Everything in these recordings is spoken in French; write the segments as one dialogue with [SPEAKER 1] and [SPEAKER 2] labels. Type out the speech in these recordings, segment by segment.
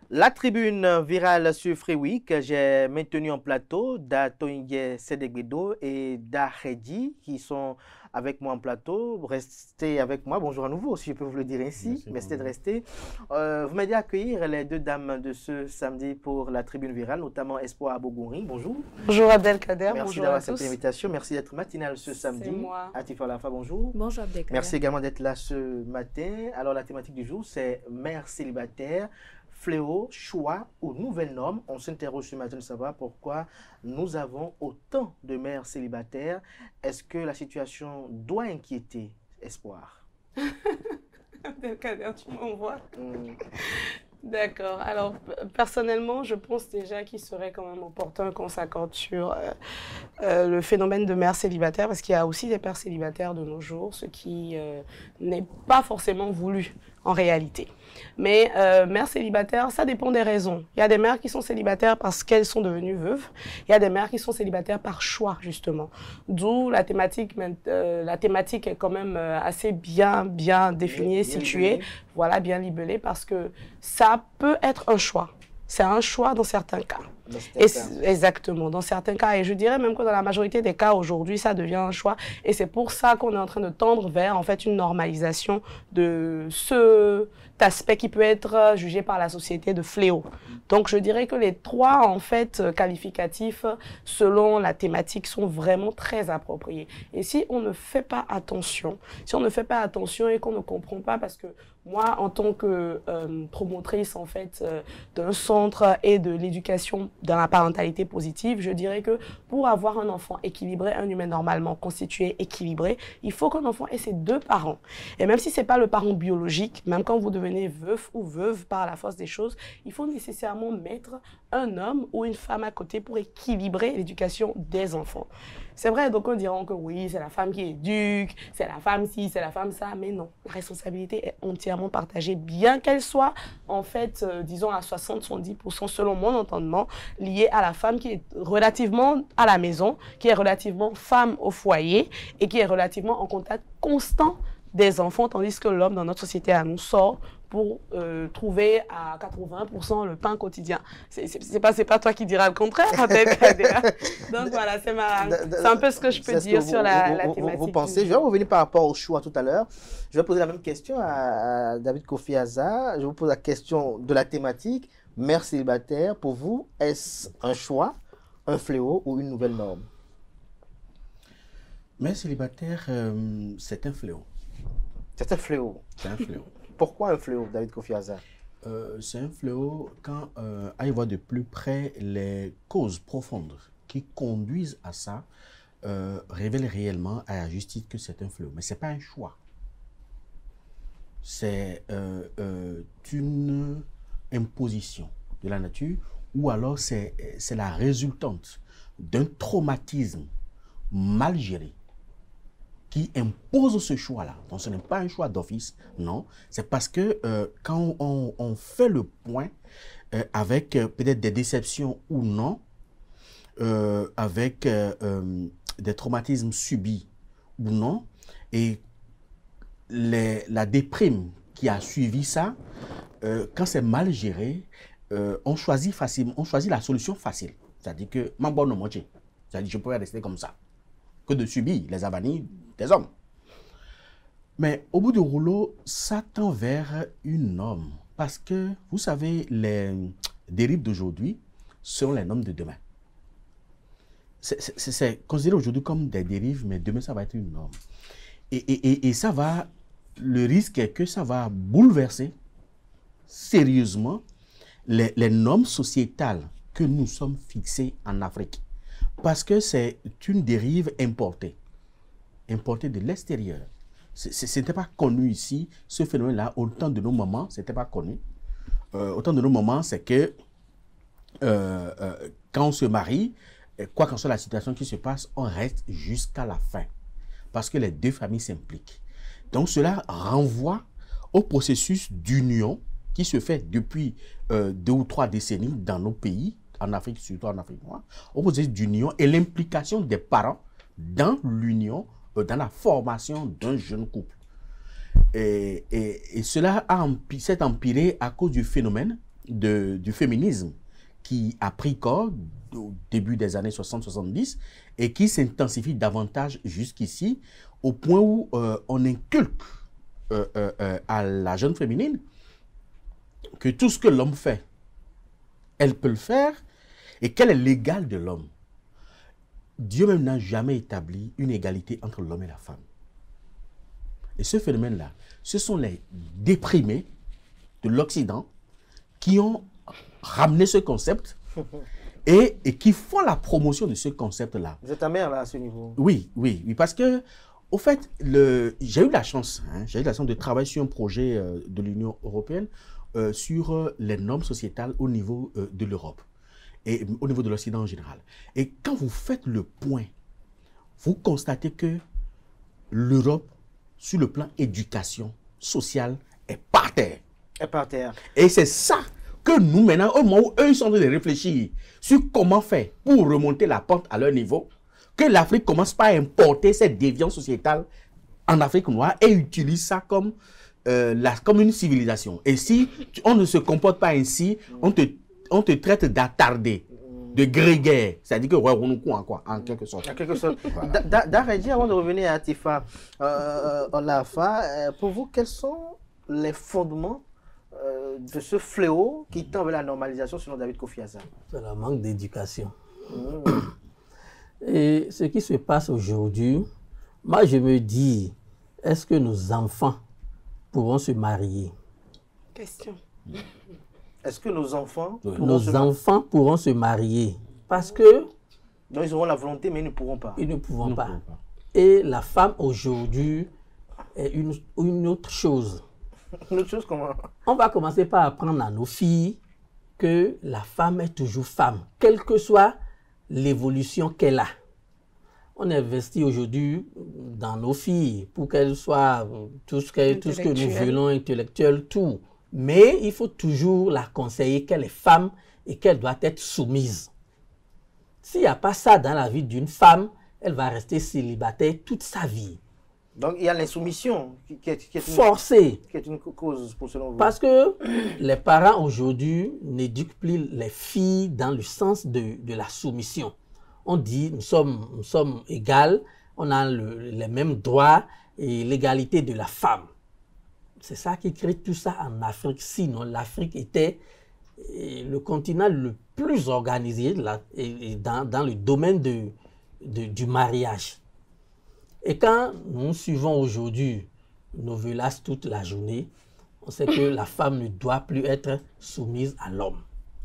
[SPEAKER 1] La tribune virale sur Free Week, j'ai maintenu en plateau d'Atoyingue Sedegbedo et d'Aredi qui sont avec moi en plateau. Restez avec moi. Bonjour à nouveau, si je peux vous le dire ainsi. Merci de rester. Vous m'aidez à accueillir les deux dames de ce samedi pour la tribune virale, notamment Espoir Abogouri. Bonjour.
[SPEAKER 2] Bonjour Abdelkader.
[SPEAKER 1] Merci d'avoir cette invitation. Merci d'être matinale ce samedi.
[SPEAKER 2] C'est moi.
[SPEAKER 1] Atifa Lafa, bonjour.
[SPEAKER 3] Bonjour Abdelkader.
[SPEAKER 1] Merci également d'être là ce matin. Alors la thématique du jour, c'est mère célibataire. Fléau, choix ou nouvelles normes. On s'interroge ce matin de savoir pourquoi nous avons autant de mères célibataires. Est-ce que la situation doit inquiéter? Espoir.
[SPEAKER 2] Abdelkader, tu m'envoies. D'accord. Alors, personnellement, je pense déjà qu'il serait quand même opportun qu'on s'accorde sur le phénomène de mère célibataire, parce qu'il y a aussi des pères célibataires de nos jours, ce qui n'est pas forcément voulu en réalité. Mais mère célibataire, ça dépend des raisons. Il y a des mères qui sont célibataires parce qu'elles sont devenues veuves. Il y a des mères qui sont célibataires par choix, justement. D'où la thématique est quand même assez bien définie, située. Voilà, bien libellée, parce que ça peut être un choix. C'est un choix dans certains cas. Exactement, dans certains cas. Et je dirais même que dans la majorité des cas aujourd'hui, ça devient un choix. Et c'est pour ça qu'on est en train de tendre vers en fait une normalisation de cet aspect qui peut être jugé par la société de fléau. Donc je dirais que les trois en fait qualificatifs selon la thématique sont vraiment très appropriés. Et si on ne fait pas attention, et qu'on ne comprend pas, parce que moi en tant que promotrice en fait d'un centre et de l'éducation dans la parentalité positive, je dirais que pour avoir un enfant équilibré, un humain normalement constitué, équilibré, il faut qu'un enfant ait ses deux parents. Et même si ce n'est pas le parent biologique, même quand vous devenez veuf ou veuve par la force des choses, il faut nécessairement mettre un homme ou une femme à côté pour équilibrer l'éducation des enfants. C'est vrai, donc on dira que oui, c'est la femme qui éduque, c'est la femme ci, c'est la femme ça, mais non, la responsabilité est entièrement partagée, bien qu'elle soit en fait, disons à 60-70% selon mon entendement, liée à la femme qui est relativement à la maison, qui est relativement femme au foyer et qui est relativement en contact constant des enfants, tandis que l'homme dans notre société à nous sort pour trouver à 80% le pain quotidien. C'est pas toi qui diras le contraire, donc voilà, c'est un peu ce que je peux dire sur la thématique.
[SPEAKER 1] Vous pensez, je vais revenir par rapport au choix tout à l'heure. Je vais poser la même question à David Kofi Aza. Je vous pose la question de la thématique. Mère célibataire, pour vous, est-ce un choix, un fléau ou une nouvelle norme?
[SPEAKER 4] Mère célibataire, c'est un fléau.
[SPEAKER 1] C'est un fléau.
[SPEAKER 4] C'est un fléau.
[SPEAKER 1] Pourquoi un fléau, David Kofi Aza?
[SPEAKER 4] C'est un fléau quand à y voir de plus près les causes profondes qui conduisent à ça, révèlent réellement à la justice que c'est un fléau. Mais ce n'est pas un choix. C'est une imposition de la nature, ou alors c'est la résultante d'un traumatisme mal géré qui impose ce choix-là. Donc, ce n'est pas un choix d'office, non. C'est parce que quand on fait le point avec peut-être des déceptions ou non, avec des traumatismes subis ou non, et la déprime qui a suivi ça, quand c'est mal géré, on choisit facilement, on choisit la solution facile. C'est-à-dire que, c'est-à-dire je pourrais rester comme ça, que de subir les avanies des hommes. Mais au bout du rouleau, ça tend vers une norme. Parce que, vous savez, les dérives d'aujourd'hui sont les normes de demain. C'est considéré aujourd'hui comme des dérives, mais demain, ça va être une norme. Et ça va, le risque est que ça va bouleverser sérieusement les normes sociétales que nous sommes fixées en Afrique. Parce que c'est une dérive importée de l'extérieur. Ce n'était pas connu ici, ce phénomène-là, au temps de nos mamans, ce n'était pas connu. Au temps de nos mamans, c'est que quand on se marie, quoi qu'en soit la situation qui se passe, on reste jusqu'à la fin. Parce que les deux familles s'impliquent. Donc cela renvoie au processus d'union qui se fait depuis 2 ou 3 décennies dans nos pays, en Afrique, surtout en Afrique noire, au processus d'union et l'implication des parents dans l'union, dans la formation d'un jeune couple. Et cela s'est empiré à cause du phénomène du féminisme qui a pris corps au début des années 60-70 et qui s'intensifie davantage jusqu'ici au point où on inculque à la jeune féminine que tout ce que l'homme fait, elle peut le faire et qu'elle est l'égale de l'homme. Dieu même n'a jamais établi une égalité entre l'homme et la femme. Et ce phénomène-là, ce sont les déprimés de l'Occident qui ont ramené ce concept et qui font la promotion de ce concept-là.
[SPEAKER 1] Vous êtes ta mère là à ce niveau?
[SPEAKER 4] Oui, parce que, au fait, j'ai eu la chance de travailler sur un projet de l'Union européenne sur les normes sociétales au niveau de l'Europe et au niveau de l'Occident en général. Et quand vous faites le point, vous constatez que l'Europe, sur le plan éducation sociale, est par terre.
[SPEAKER 1] Est par terre.
[SPEAKER 4] Et c'est ça que nous, maintenant, au moment où eux, ils sont en train de réfléchir sur comment faire pour remonter la pente à leur niveau, que l'Afrique commence par importer cette déviance sociétale en Afrique noire et utilise ça comme une civilisation. Et si on ne se comporte pas ainsi, on te traite d'attardé, de grégaire. C'est-à-dire que on nous court en quelque sorte.
[SPEAKER 1] En quelque sorte. Daredji, avant de revenir à Atifa Olafa, pour vous, quels sont les fondements de ce fléau qui tend vers la normalisation selon David Kofi Assar?
[SPEAKER 3] C'est le manque d'éducation. Et ce qui se passe aujourd'hui, moi je me dis, est-ce que nos enfants pourront se marier?
[SPEAKER 2] Question.
[SPEAKER 1] Est-ce que nos enfants
[SPEAKER 3] pourront se marier? Parce que...
[SPEAKER 1] Donc ils auront la volonté, mais ils ne pourront pas.
[SPEAKER 3] Ils ne pourront pas. Et la femme aujourd'hui est une autre chose.
[SPEAKER 1] Une autre chose comment?
[SPEAKER 3] On va commencer par apprendre à nos filles que la femme est toujours femme, quelle que soit l'évolution qu'elle a. On investit aujourd'hui dans nos filles pour qu'elles soient tout ce que nous voulons, intellectuelles, tout. Mais il faut toujours la conseiller qu'elle est femme et qu'elle doit être soumise. S'il n'y a pas ça dans la vie d'une femme, elle va rester célibataire toute sa vie.
[SPEAKER 1] Donc il y a l'insoumission qui est
[SPEAKER 3] forcée.
[SPEAKER 1] Qui est une cause pour selon vous.
[SPEAKER 3] Parce que les parents aujourd'hui n'éduquent plus les filles dans le sens de la soumission. On dit nous sommes égales, on a les mêmes droits et l'égalité de la femme. C'est ça qui crée tout ça en Afrique. Sinon, l'Afrique était le continent le plus organisé dans le domaine du mariage. Et quand nous suivons aujourd'hui nos velages toute la journée, on sait que la femme ne doit plus être soumise à l'homme.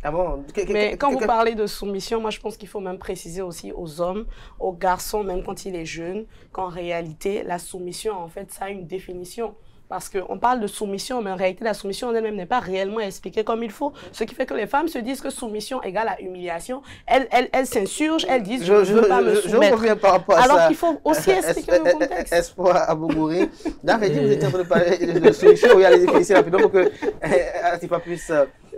[SPEAKER 1] Ah bon?
[SPEAKER 2] Mais quand vous parlez de soumission, moi je pense qu'il faut même préciser aussi aux hommes, aux garçons, même quand il est jeune, qu'en réalité, la soumission, en fait, ça a une définition. Parce qu'on parle de soumission, mais en réalité, la soumission en elle-même n'est pas réellement expliquée comme il faut. Ce qui fait que les femmes se disent que soumission égale à humiliation. Elles s'insurgent, elles disent « je ne veux pas me soumettre ».
[SPEAKER 1] Je reviens par rapport à ça.
[SPEAKER 2] Alors qu'il faut aussi expliquer le contexte.
[SPEAKER 1] Espoir Abougoury. Daredji, vous étiez en train de parler de solution. Oui, allez-y, finissez rapidement pour que Atifa puisse...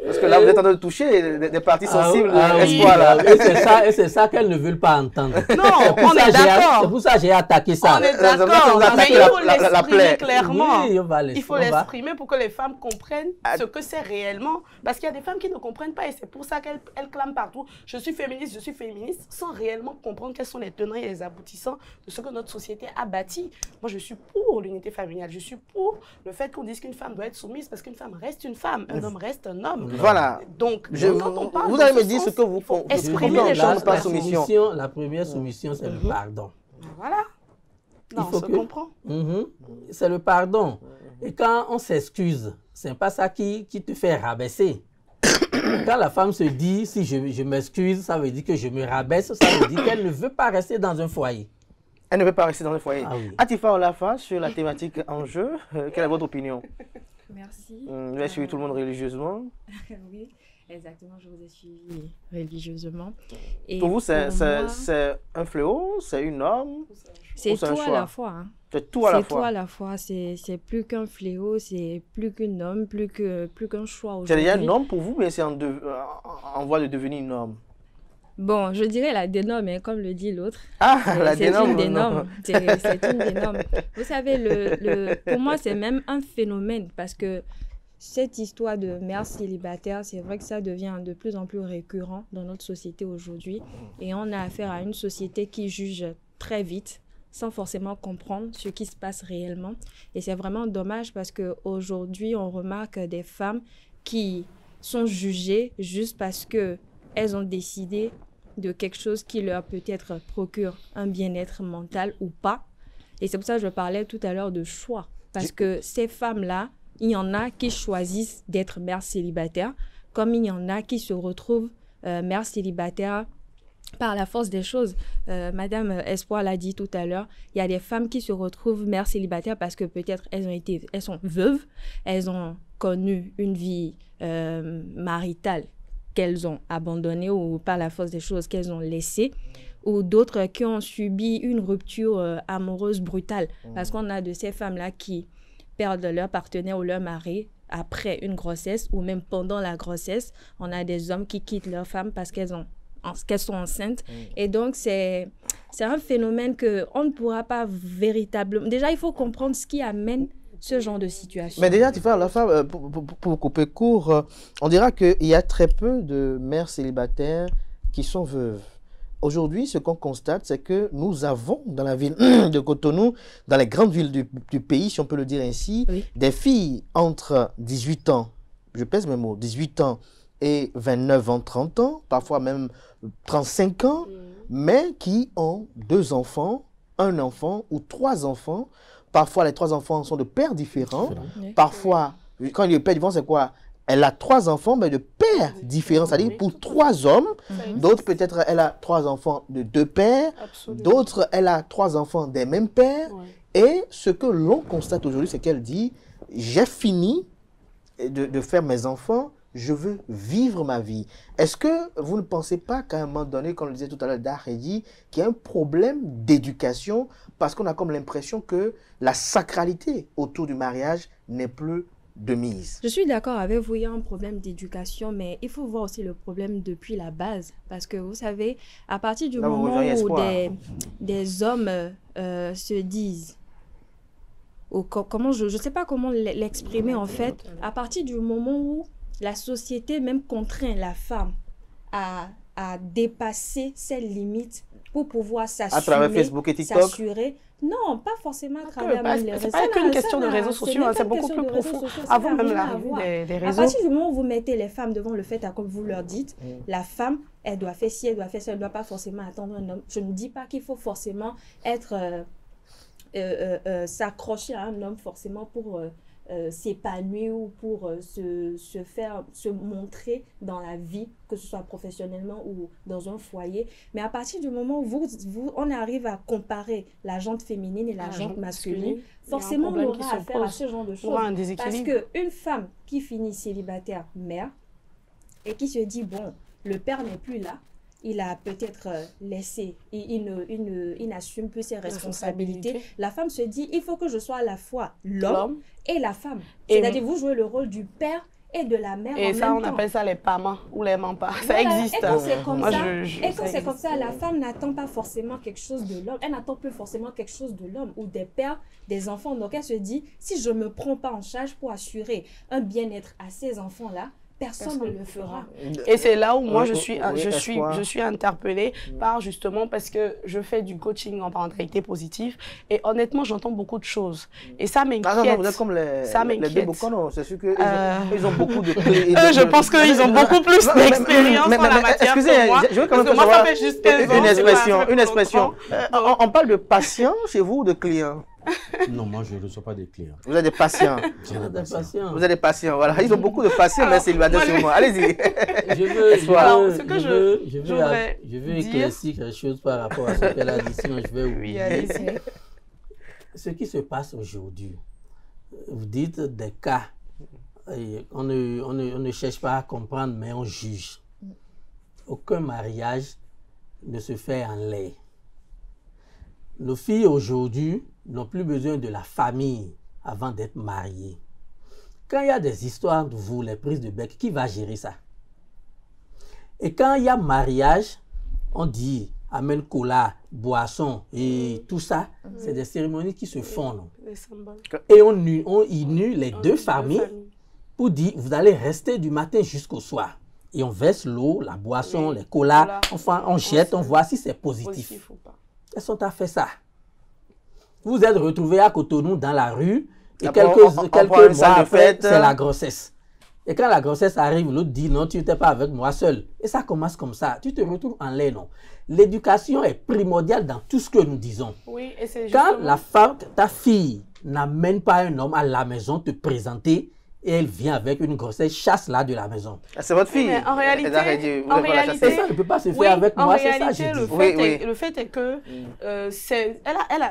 [SPEAKER 1] Parce que là, vous êtes en train de toucher des parties sensibles.
[SPEAKER 3] Espoir, là. Et c'est ça qu'elles ne veulent pas entendre.
[SPEAKER 2] Non, on est d'accord.
[SPEAKER 3] C'est pour ça que j'ai attaqué ça.
[SPEAKER 2] On est d'accord, mais il faut l'exprimer clairement.
[SPEAKER 3] Oui,
[SPEAKER 2] il faut l'exprimer pour que les femmes comprennent ce que c'est réellement. Parce qu'il y a des femmes qui ne comprennent pas et c'est pour ça qu'elles clament partout « je suis féministe », sans réellement comprendre quels sont les tenants et les aboutissants de ce que notre société a bâti. Moi, je suis pour l'unité familiale. Je suis pour le fait qu'on dise qu'une femme doit être soumise parce qu'une femme reste une femme, un homme reste un homme.
[SPEAKER 1] Voilà.
[SPEAKER 2] Donc, quand on parle
[SPEAKER 1] vous allez me dire ce que vous
[SPEAKER 2] exprimer les choses
[SPEAKER 1] par soumission.
[SPEAKER 3] La première soumission, c'est le pardon.
[SPEAKER 2] Voilà. Non, on se comprend.
[SPEAKER 3] C'est le pardon. Et quand on s'excuse, c'est pas ça qui te fait rabaisser. Quand la femme se dit, si je m'excuse, ça veut dire que je me rabaisse, ça veut dire qu'elle ne veut pas rester dans un foyer.
[SPEAKER 1] Elle ne veut pas rester dans un foyer.
[SPEAKER 3] Ah oui.
[SPEAKER 1] Atifa Olafa, sur la thématique en jeu, quelle est votre opinion?
[SPEAKER 5] Merci.
[SPEAKER 1] Vous avez suivi tout le monde religieusement?
[SPEAKER 5] Oui, exactement, je vous ai suivi religieusement. Et
[SPEAKER 1] pour vous, c'est un fléau, c'est une norme?
[SPEAKER 5] C'est tout à la fois. Hein.
[SPEAKER 1] C'est tout à la fois.
[SPEAKER 5] C'est tout à la fois. C'est plus qu'un fléau, c'est plus qu'une norme, plus qu'un choix aujourd'hui.
[SPEAKER 1] C'est déjà une norme pour vous, mais c'est en voie de devenir une norme?
[SPEAKER 5] Bon, je dirais la dénorme, hein, comme le dit l'autre.
[SPEAKER 1] Ah, la
[SPEAKER 5] C'est
[SPEAKER 1] dénorme,
[SPEAKER 5] une
[SPEAKER 1] non.
[SPEAKER 5] dénorme. C'est une dénorme. Vous savez, pour moi, c'est même un phénomène parce que cette histoire de mère célibataire, c'est vrai que ça devient de plus en plus récurrent dans notre société aujourd'hui. Et on a affaire à une société qui juge très vite, sans forcément comprendre ce qui se passe réellement. Et c'est vraiment dommage parce qu'aujourd'hui, on remarque des femmes qui sont jugées juste parce qu'elles ont décidé de quelque chose qui leur peut-être procure un bien-être mental ou pas. Et c'est pour ça que je parlais tout à l'heure de choix. Parce que ces femmes-là, il y en a qui choisissent d'être mères célibataires, comme il y en a qui se retrouvent mères célibataires par la force des choses. Madame Espoir l'a dit tout à l'heure, il y a des femmes qui se retrouvent mères célibataires parce que peut-être elles sont veuves, elles ont connu une vie maritale qu'elles ont abandonnée ou par la force des choses qu'elles ont laissée, ou d'autres qui ont subi une rupture amoureuse brutale. Parce qu'on a de ces femmes-là qui perdent leur partenaire ou leur mari après une grossesse ou même pendant la grossesse. On a des hommes qui quittent leur femme parce qu'elles sont enceintes. Et donc, c'est un phénomène qu'on ne pourra pas véritablement... Déjà, il faut comprendre ce qui amène ce genre de situation.
[SPEAKER 1] Mais déjà, Tifa, la femme, pour couper court, on dira qu'il y a très peu de mères célibataires qui sont veuves. Aujourd'hui, ce qu'on constate, c'est que nous avons dans la ville de Cotonou, dans les grandes villes du pays, si on peut le dire ainsi,
[SPEAKER 5] Oui.
[SPEAKER 1] des filles entre 18 ans, je pèse mes mots, 18 ans et 29 ans, 30 ans, parfois même 35 ans, mais qui ont 2 enfants, 1 enfant ou 3 enfants. Parfois, les 3 enfants sont de pères différents.
[SPEAKER 5] Oui.
[SPEAKER 1] Parfois, quand il y a de pères différents, c'est quoi? Elle a 3 enfants, mais de pères différents, c'est-à-dire pour 3 hommes. D'autres, peut-être, elle a 3 enfants de 2 pères.
[SPEAKER 2] Absolument.
[SPEAKER 1] D'autres, elle a 3 enfants des mêmes pères.
[SPEAKER 2] Ouais.
[SPEAKER 1] Et ce que l'on constate aujourd'hui, c'est qu'elle dit, j'ai fini de faire mes enfants, je veux vivre ma vie. Est-ce que vous ne pensez pas qu'à un moment donné, comme le disait tout à l'heure Daredi, qu'il y a un problème d'éducation parce qu'on a comme l'impression que la sacralité autour du mariage n'est plus de mise?
[SPEAKER 5] Je suis d'accord avec vous, il y a un problème d'éducation, mais il faut voir aussi le problème depuis la base. Parce que vous savez, à partir du
[SPEAKER 1] Là, vous
[SPEAKER 5] moment
[SPEAKER 1] rejoignez
[SPEAKER 5] où
[SPEAKER 1] Espoir.
[SPEAKER 5] des hommes se disent, ou comment je ne sais pas comment l'exprimer en fait, à partir du moment où la société même contraint la femme à dépasser ses limites pour pouvoir
[SPEAKER 1] À travers
[SPEAKER 5] s'assumer,
[SPEAKER 1] Facebook et TikTok?
[SPEAKER 5] s'assurer. Non, pas forcément à travers même les réseaux.
[SPEAKER 2] C'est pas qu'une question de réseaux sociaux, hein, c'est beaucoup plus profond. Avant même l'arrivée des
[SPEAKER 5] À
[SPEAKER 2] réseaux.
[SPEAKER 5] partir du moment où vous mettez les femmes devant le fait, comme vous leur dites, la femme, elle doit faire ci, elle doit faire ça, elle ne doit pas forcément attendre un homme. Je ne dis pas qu'il faut forcément être s'accrocher à un homme forcément pour s'épanouir ou pour se montrer dans la vie, que ce soit professionnellement ou dans un foyer. Mais à partir du moment où on arrive à comparer la jante féminine et la jante masculine, forcément on aura affaire à ce genre de choses. Parce qu'une femme qui finit célibataire mère et qui se dit, bon, le père n'est plus là, il a peut-être laissé, il n'assume plus ses responsabilités. La femme se dit, il faut que je sois à la fois l'homme et la femme. C'est-à-dire, vous jouez le rôle du père et de la mère en même temps.
[SPEAKER 2] Et ça, on appelle ça les pamans ou les mampas. Ça existe.
[SPEAKER 5] Et quand c'est comme
[SPEAKER 2] Moi,
[SPEAKER 5] ça, c'est comme ça, la femme n'attend pas forcément quelque chose de l'homme. Elle n'attend plus forcément quelque chose de l'homme ou des pères, des enfants. Donc, elle se dit, si je ne me prends pas en charge pour assurer un bien-être à ces enfants-là, personne ne le fera.
[SPEAKER 2] Et c'est là où moi je suis interpellée par justement parce que je fais du coaching en parentalité positive et honnêtement j'entends beaucoup de choses et ça m'inquiète.
[SPEAKER 1] Non, vous êtes comme les deux Bokono, c'est sûr qu'ils ont beaucoup de...
[SPEAKER 2] je pense qu'ils ont beaucoup plus d'expérience en la matière que moi.
[SPEAKER 1] Je veux quand même
[SPEAKER 2] moi ça fait juste 15 ans.
[SPEAKER 1] Une expression. On parle de patients chez vous ou de clients?
[SPEAKER 4] Non, moi, je ne reçois pas des clients.
[SPEAKER 1] Vous êtes des patients.
[SPEAKER 3] Vous
[SPEAKER 1] êtes des patients, voilà. Ils ont beaucoup de patients, mais célibataires sur moi. Allez-y.
[SPEAKER 3] Je veux éclaircir quelque chose par rapport à ce qu'elle a dit, sinon je vais oublier. Ce qui se passe aujourd'hui, vous dites des cas, on ne cherche pas à comprendre, mais on juge. Aucun mariage ne se fait en l'air. Nos filles aujourd'hui n'ont plus besoin de la famille avant d'être mariées. Quand il y a des histoires de vous, les prises de bec, qui va gérer ça? Et quand il y a mariage, on dit amène cola, boisson et tout ça, c'est des cérémonies qui se font. Non?
[SPEAKER 2] Les symboles.
[SPEAKER 3] Et on unit les deux familles pour dire vous allez rester du matin jusqu'au soir. Et on verse l'eau, la boisson, les colas, enfin on jette, on voit si c'est positif.
[SPEAKER 2] Ou pas.
[SPEAKER 3] Elles sont à faire ça. Vous êtes retrouvés à Cotonou dans la rue et
[SPEAKER 1] Après,
[SPEAKER 3] quelques
[SPEAKER 1] une
[SPEAKER 3] mois
[SPEAKER 1] salle de
[SPEAKER 3] après,
[SPEAKER 1] fête.
[SPEAKER 3] c'est la grossesse. Et quand la grossesse arrive, l'autre dit non, tu n'étais pas avec moi seul. Et ça commence comme ça. Tu te retrouves en l'air, non? L'éducation est primordiale dans tout ce que nous disons.
[SPEAKER 2] Oui, et c'est
[SPEAKER 3] Quand
[SPEAKER 2] justement...
[SPEAKER 3] la femme, ta fille, n'amène pas un homme à la maison te présenter, et elle vient avec une grossesse, chasse-la de la maison.
[SPEAKER 1] Ah, c'est votre fille.
[SPEAKER 2] Mais en réalité,
[SPEAKER 1] Vous devez la chasser.
[SPEAKER 3] C'est ça, elle ne peut pas se faire avec moi, c'est ça, j'ai dit.
[SPEAKER 2] Le fait est que,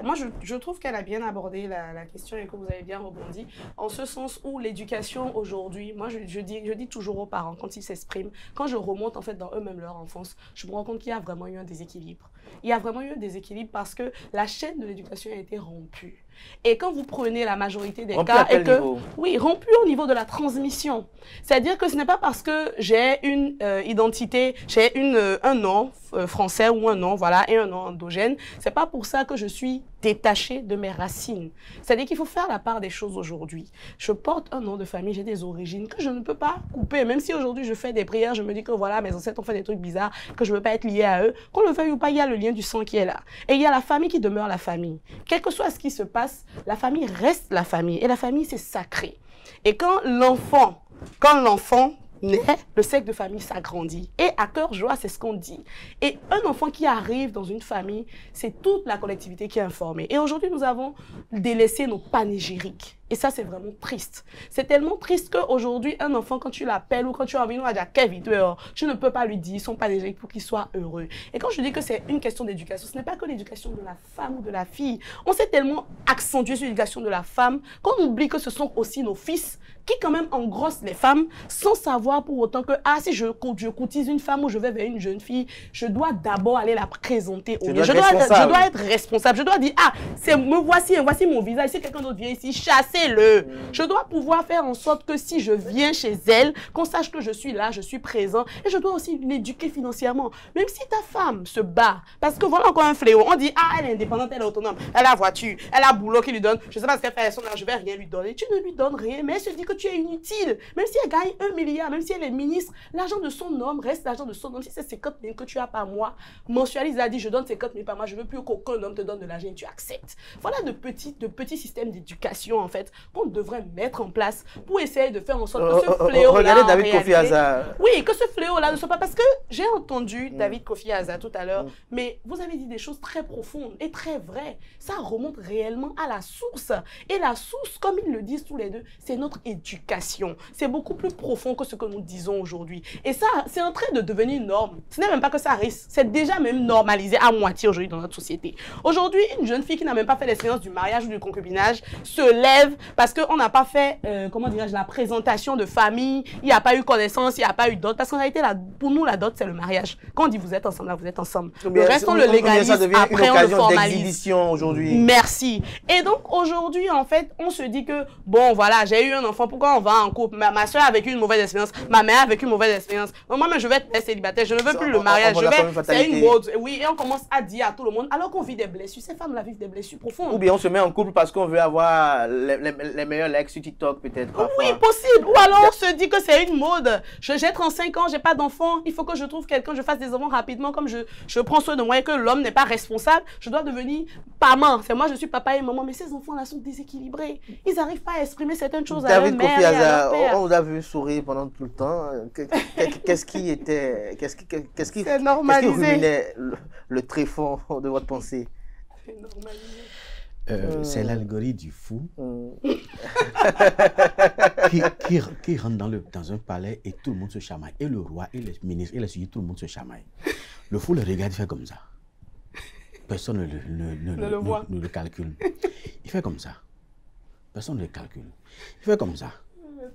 [SPEAKER 2] moi je trouve qu'elle a bien abordé la question et que vous avez bien rebondi, en ce sens où l'éducation aujourd'hui, moi je dis toujours aux parents, quand ils s'expriment, quand je remonte en fait dans eux-mêmes leur enfance, je me rends compte qu'il y a vraiment eu un déséquilibre. Il y a vraiment eu un déséquilibre parce que la chaîne de l'éducation a été rompue. Et quand vous prenez la majorité des cas, rompu au niveau de la transmission. C'est-à-dire que ce n'est pas parce que j'ai une identité, j'ai un nom français ou un nom, voilà, et un nom endogène, c'est pas pour ça que je suis détachée de mes racines. C'est-à-dire qu'il faut faire la part des choses aujourd'hui. Je porte un nom de famille, j'ai des origines que je ne peux pas couper. Même si aujourd'hui je fais des prières, je me dis que voilà, mes ancêtres ont fait des trucs bizarres, que je ne veux pas être liée à eux. Qu'on le veuille ou pas, il y a le lien du sang qui est là. Et il y a la famille qui demeure la famille. Quel que soit ce qui se passe, la famille reste la famille. Et la famille, c'est sacré. Et quand l'enfant naît, le cercle de famille s'agrandit. Et à cœur joie, c'est ce qu'on dit. Et un enfant qui arrive dans une famille, c'est toute la collectivité qui est informée. Et aujourd'hui, nous avons délaissé nos panégyriques. Et ça, c'est vraiment triste. C'est tellement triste qu'aujourd'hui, un enfant, quand tu l'appelles ou quand tu as envie de dire Kevin, tu ne peux pas lui dire son panégyrique pour qu'il soit heureux. Et quand je dis que c'est une question d'éducation, ce n'est pas que l'éducation de la femme ou de la fille. On s'est tellement accentué sur l'éducation de la femme qu'on oublie que ce sont aussi nos fils qui quand même engrossent les femmes sans savoir pour autant que, si je courtise une femme ou je vais vers une jeune fille, je dois d'abord aller la présenter au mieux. Je dois être responsable. Je dois dire, voici mon visage. Si quelqu'un d'autre vient ici, chassez-le. Je dois pouvoir faire en sorte que si je viens chez elle, qu'on sache que je suis là, je suis présent. Et je dois aussi l'éduquer financièrement. Même si ta femme se bat, parce que voilà encore un fléau. On dit, elle est indépendante, elle est autonome, elle a voiture, elle a boulot qui lui donne, je ne sais pas ce qu'elle fait, je vais rien lui donner. Tu ne lui donnes rien, mais elle se dit que tu es inutile. Même si elle gagne 1 milliard, même si elle est ministre, l'argent de son homme reste l'argent de son homme. Si c'est 50 000 que tu as par mois, mensualise, elle a dit, je donne 50 000 par mois, je ne veux plus qu'aucun homme te donne de l'argent et tu acceptes. Voilà de petits systèmes d'éducation, en fait, qu'on devrait mettre en place pour essayer de faire en sorte que ce fléau-là,
[SPEAKER 1] regardez David Kofi Aza.
[SPEAKER 2] Oui, que ce fléau-là ne soit pas... Parce que j'ai entendu David Kofi Aza tout à l'heure, mais vous avez dit des choses très profondes et très vraies. Ça remonte réellement à la source. Et la source, comme ils le disent tous les deux, c'est notre éducation. C'est beaucoup plus profond que ce que nous disons aujourd'hui. Et ça, c'est en train de devenir une norme. Ce n'est même pas que ça risque. C'est déjà même normalisé à moitié aujourd'hui dans notre société. Aujourd'hui, une jeune fille qui n'a même pas fait l'expérience du mariage ou du concubinage se lève parce qu'on n'a pas fait, la présentation de famille, il n'y a pas eu connaissance, il n'y a pas eu dot. Parce qu'en réalité, pour nous, la dot, c'est le mariage. Quand on dit vous êtes ensemble, là, vous êtes ensemble. Le reste, on le légalise, après on le formalise.
[SPEAKER 1] Aujourd'hui.
[SPEAKER 2] Merci. Et donc, aujourd'hui, en fait, on se dit que, bon, voilà, j'ai eu un enfant, pourquoi on va en couple? Ma soeur a vécu une mauvaise expérience, ma mère a vécu une mauvaise expérience. Donc, moi, je vais être célibataire, je ne veux plus le mariage. C'est une mode. Oui, et on commence à dire à tout le monde, alors qu'on vit des blessures. Ces femmes-là vivent des blessures profondes.
[SPEAKER 1] Ou bien on se met en couple parce qu'on veut avoir les meilleurs likes sur TikTok, peut-être.
[SPEAKER 2] Oui, possible. Ou alors on se dit que c'est une mode. J'ai 35 ans, j'ai pas d'enfant, il faut que je trouve quelqu'un, je fasse des enfants rapidement, comme je prends soin de moi et que l'homme n'est pas responsable, je dois devenir maman. C'est moi, je suis papa et maman, mais ces enfants-là sont déséquilibrés. Ils n'arrivent pas à exprimer certaines choses à leur mère et à leur père.
[SPEAKER 1] On vous a vu sourire pendant tout le temps. Qu'est-ce qui ruminait le tréfonds de votre pensée?
[SPEAKER 2] C'est normalisé.
[SPEAKER 4] C'est l'algorithme du fou qui rentre dans un palais et tout le monde se chamaille. Et le roi, et les ministres, et les sujets, tout le monde se chamaille. Le fou le regarde, il fait comme ça. Personne ne le calcule. Il fait comme ça. Personne ne le calcule. Il fait comme ça.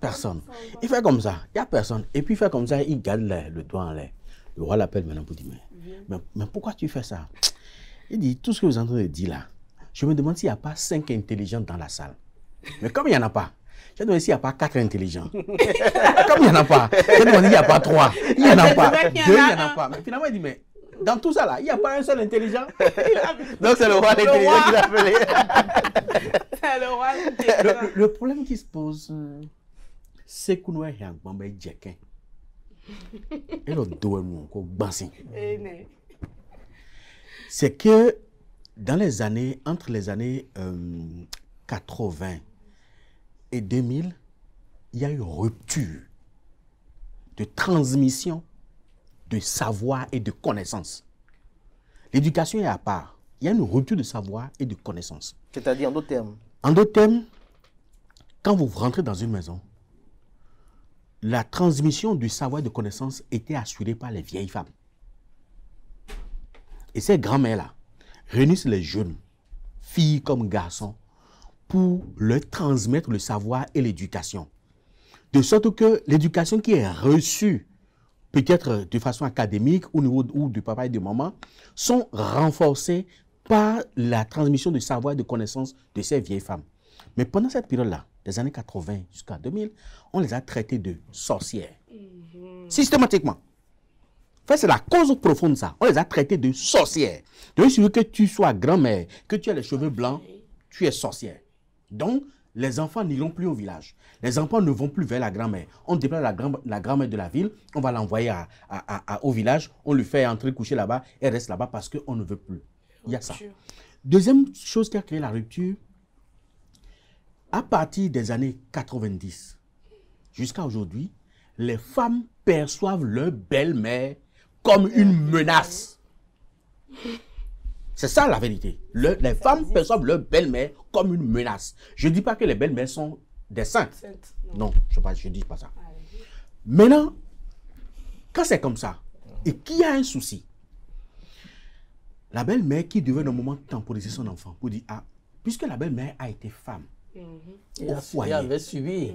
[SPEAKER 4] Personne. Il fait comme ça. Il n'y a personne. Et puis il fait comme ça, il garde le doigt en l'air. Le roi l'appelle maintenant pour dire, mais pourquoi tu fais ça? Il dit, tout ce que vous êtes en train de dire là, je me demande s'il n'y a pas 5 intelligents dans la salle. Mais comme il n'y en a pas, je me demande s'il n'y a pas 4 intelligents. Comme il n'y en a pas, je me demande s'il n'y a pas 3. Il n'y en a pas. 2, il n'y en a pas. Mais finalement, il dit, mais dans tout ça là, il n'y a pas un seul intelligent.
[SPEAKER 1] Donc c'est le roi l'intelligent qui l'a appelé.
[SPEAKER 2] C'est le roi l'intelligent.
[SPEAKER 4] Le problème qui se pose, c'est que nous avons un Djekin. Et le dos nous encore bansin. C'est que dans les années, entre les années 80 et 2000, il y a eu rupture de transmission de savoir et de connaissances. L'éducation est à part. Il y a une rupture de savoir et de connaissances.
[SPEAKER 1] C'est-à-dire en d'autres termes.
[SPEAKER 4] En d'autres termes, quand vous rentrez dans une maison, la transmission du savoir et de connaissances était assurée par les vieilles femmes. Et ces grands-mères-là réunissent les jeunes, filles comme garçons, pour leur transmettre le savoir et l'éducation. De sorte que l'éducation qui est reçue, peut-être de façon académique au niveau ou du papa et de maman, sont renforcées par la transmission du savoir et de connaissances de ces vieilles femmes. Mais pendant cette période-là, des années 80 jusqu'à 2000, on les a traitées de sorcières. Systématiquement. En fait, c'est la cause profonde de ça. On les a traitées de sorcières. Donc, il suffit que tu sois grand-mère, que tu aies les cheveux blancs, tu es sorcière. Donc, les enfants n'iront plus au village. Les enfants ne vont plus vers la grand-mère. On déplace la grand-mère de la ville, on va l'envoyer au village, on lui fait entrer coucher là-bas, elle reste là-bas parce qu'on ne veut plus. Il y a ça. Deuxième chose qui a créé la rupture, à partir des années 90 jusqu'à aujourd'hui, les femmes perçoivent leur belle-mère comme une menace. C'est ça la vérité. Les femmes perçoivent leur belle-mère comme une menace. Je ne dis pas que les belles-mères sont des saintes. Non, je ne dis pas ça. Maintenant, quand c'est comme ça, et qu'il y a un souci, la belle-mère qui devait normalement temporiser son enfant pour dire, ah, puisque la belle-mère a été femme, au foyer,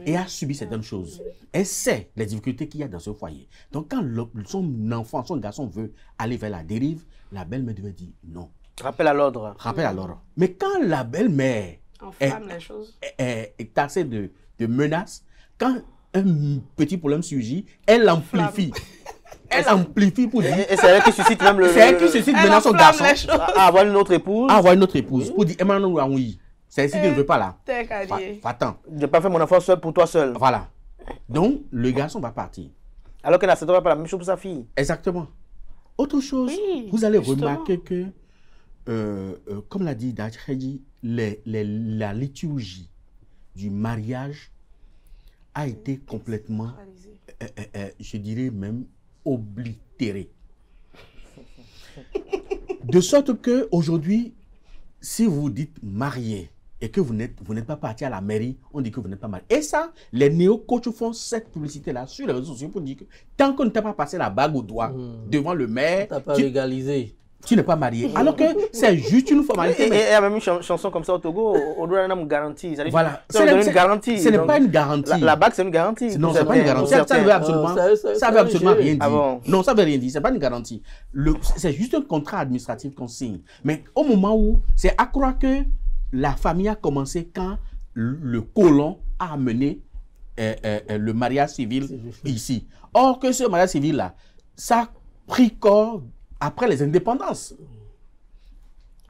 [SPEAKER 4] et a subi certaines choses, elle sait les difficultés qu'il y a dans ce foyer. Donc quand son enfant, son garçon veut aller vers la dérive, la belle-mère devait dire non.
[SPEAKER 1] Rappel à l'ordre.
[SPEAKER 4] Rappel à l'ordre. Mais quand la belle-mère est taxée de menaces, quand un petit problème surgit, elle amplifie. Elle amplifie pour dire.
[SPEAKER 1] Et c'est elle qui suscite même le.
[SPEAKER 4] C'est elle qui suscite maintenant son garçon
[SPEAKER 1] à avoir une autre épouse.
[SPEAKER 4] À avoir une autre épouse. Pour dire, Emmanuel Ouaoui, c'est ici qu'il ne veut pas là. Va-t'en.
[SPEAKER 1] Je n'ai pas fait mon enfant seul pour toi seul.
[SPEAKER 4] Voilà. Donc, le garçon va partir.
[SPEAKER 1] Alors qu'elle n'acceptera pas la même chose pour sa fille.
[SPEAKER 4] Exactement. Autre chose, vous allez remarquer que, comme l'a dit Dachedi, la liturgie du mariage a été complètement, je dirais même, oblitérée. De sorte que aujourd'hui, si vous vous dites marié et que vous n'êtes pas parti à la mairie, on dit que vous n'êtes pas marié. Et ça, les néo-coachs font cette publicité-là sur les réseaux sociaux pour dire que tant qu'on ne t'a pas passé la bague au doigt devant le maire,
[SPEAKER 3] tu n'as pas légalisé.
[SPEAKER 4] Tu n'es pas marié. Alors que c'est juste une formalité.
[SPEAKER 1] Et il y a même une chanson comme ça au Togo, on doit donner une garantie.
[SPEAKER 4] Voilà.
[SPEAKER 1] Une garantie.
[SPEAKER 4] Ce n'est pas une garantie.
[SPEAKER 1] La bague, c'est une garantie.
[SPEAKER 4] Non, ce n'est pas une garantie. Ça ne veut absolument rien dire.
[SPEAKER 1] Ah bon?
[SPEAKER 4] Non, ça ne veut rien dire. Ce n'est pas une garantie. C'est juste un contrat administratif qu'on signe. Mais au moment où, c'est à croire que la famille a commencé quand le colon a amené le mariage civil ici. Or que ce mariage civil-là, ça a pris corps après les indépendances.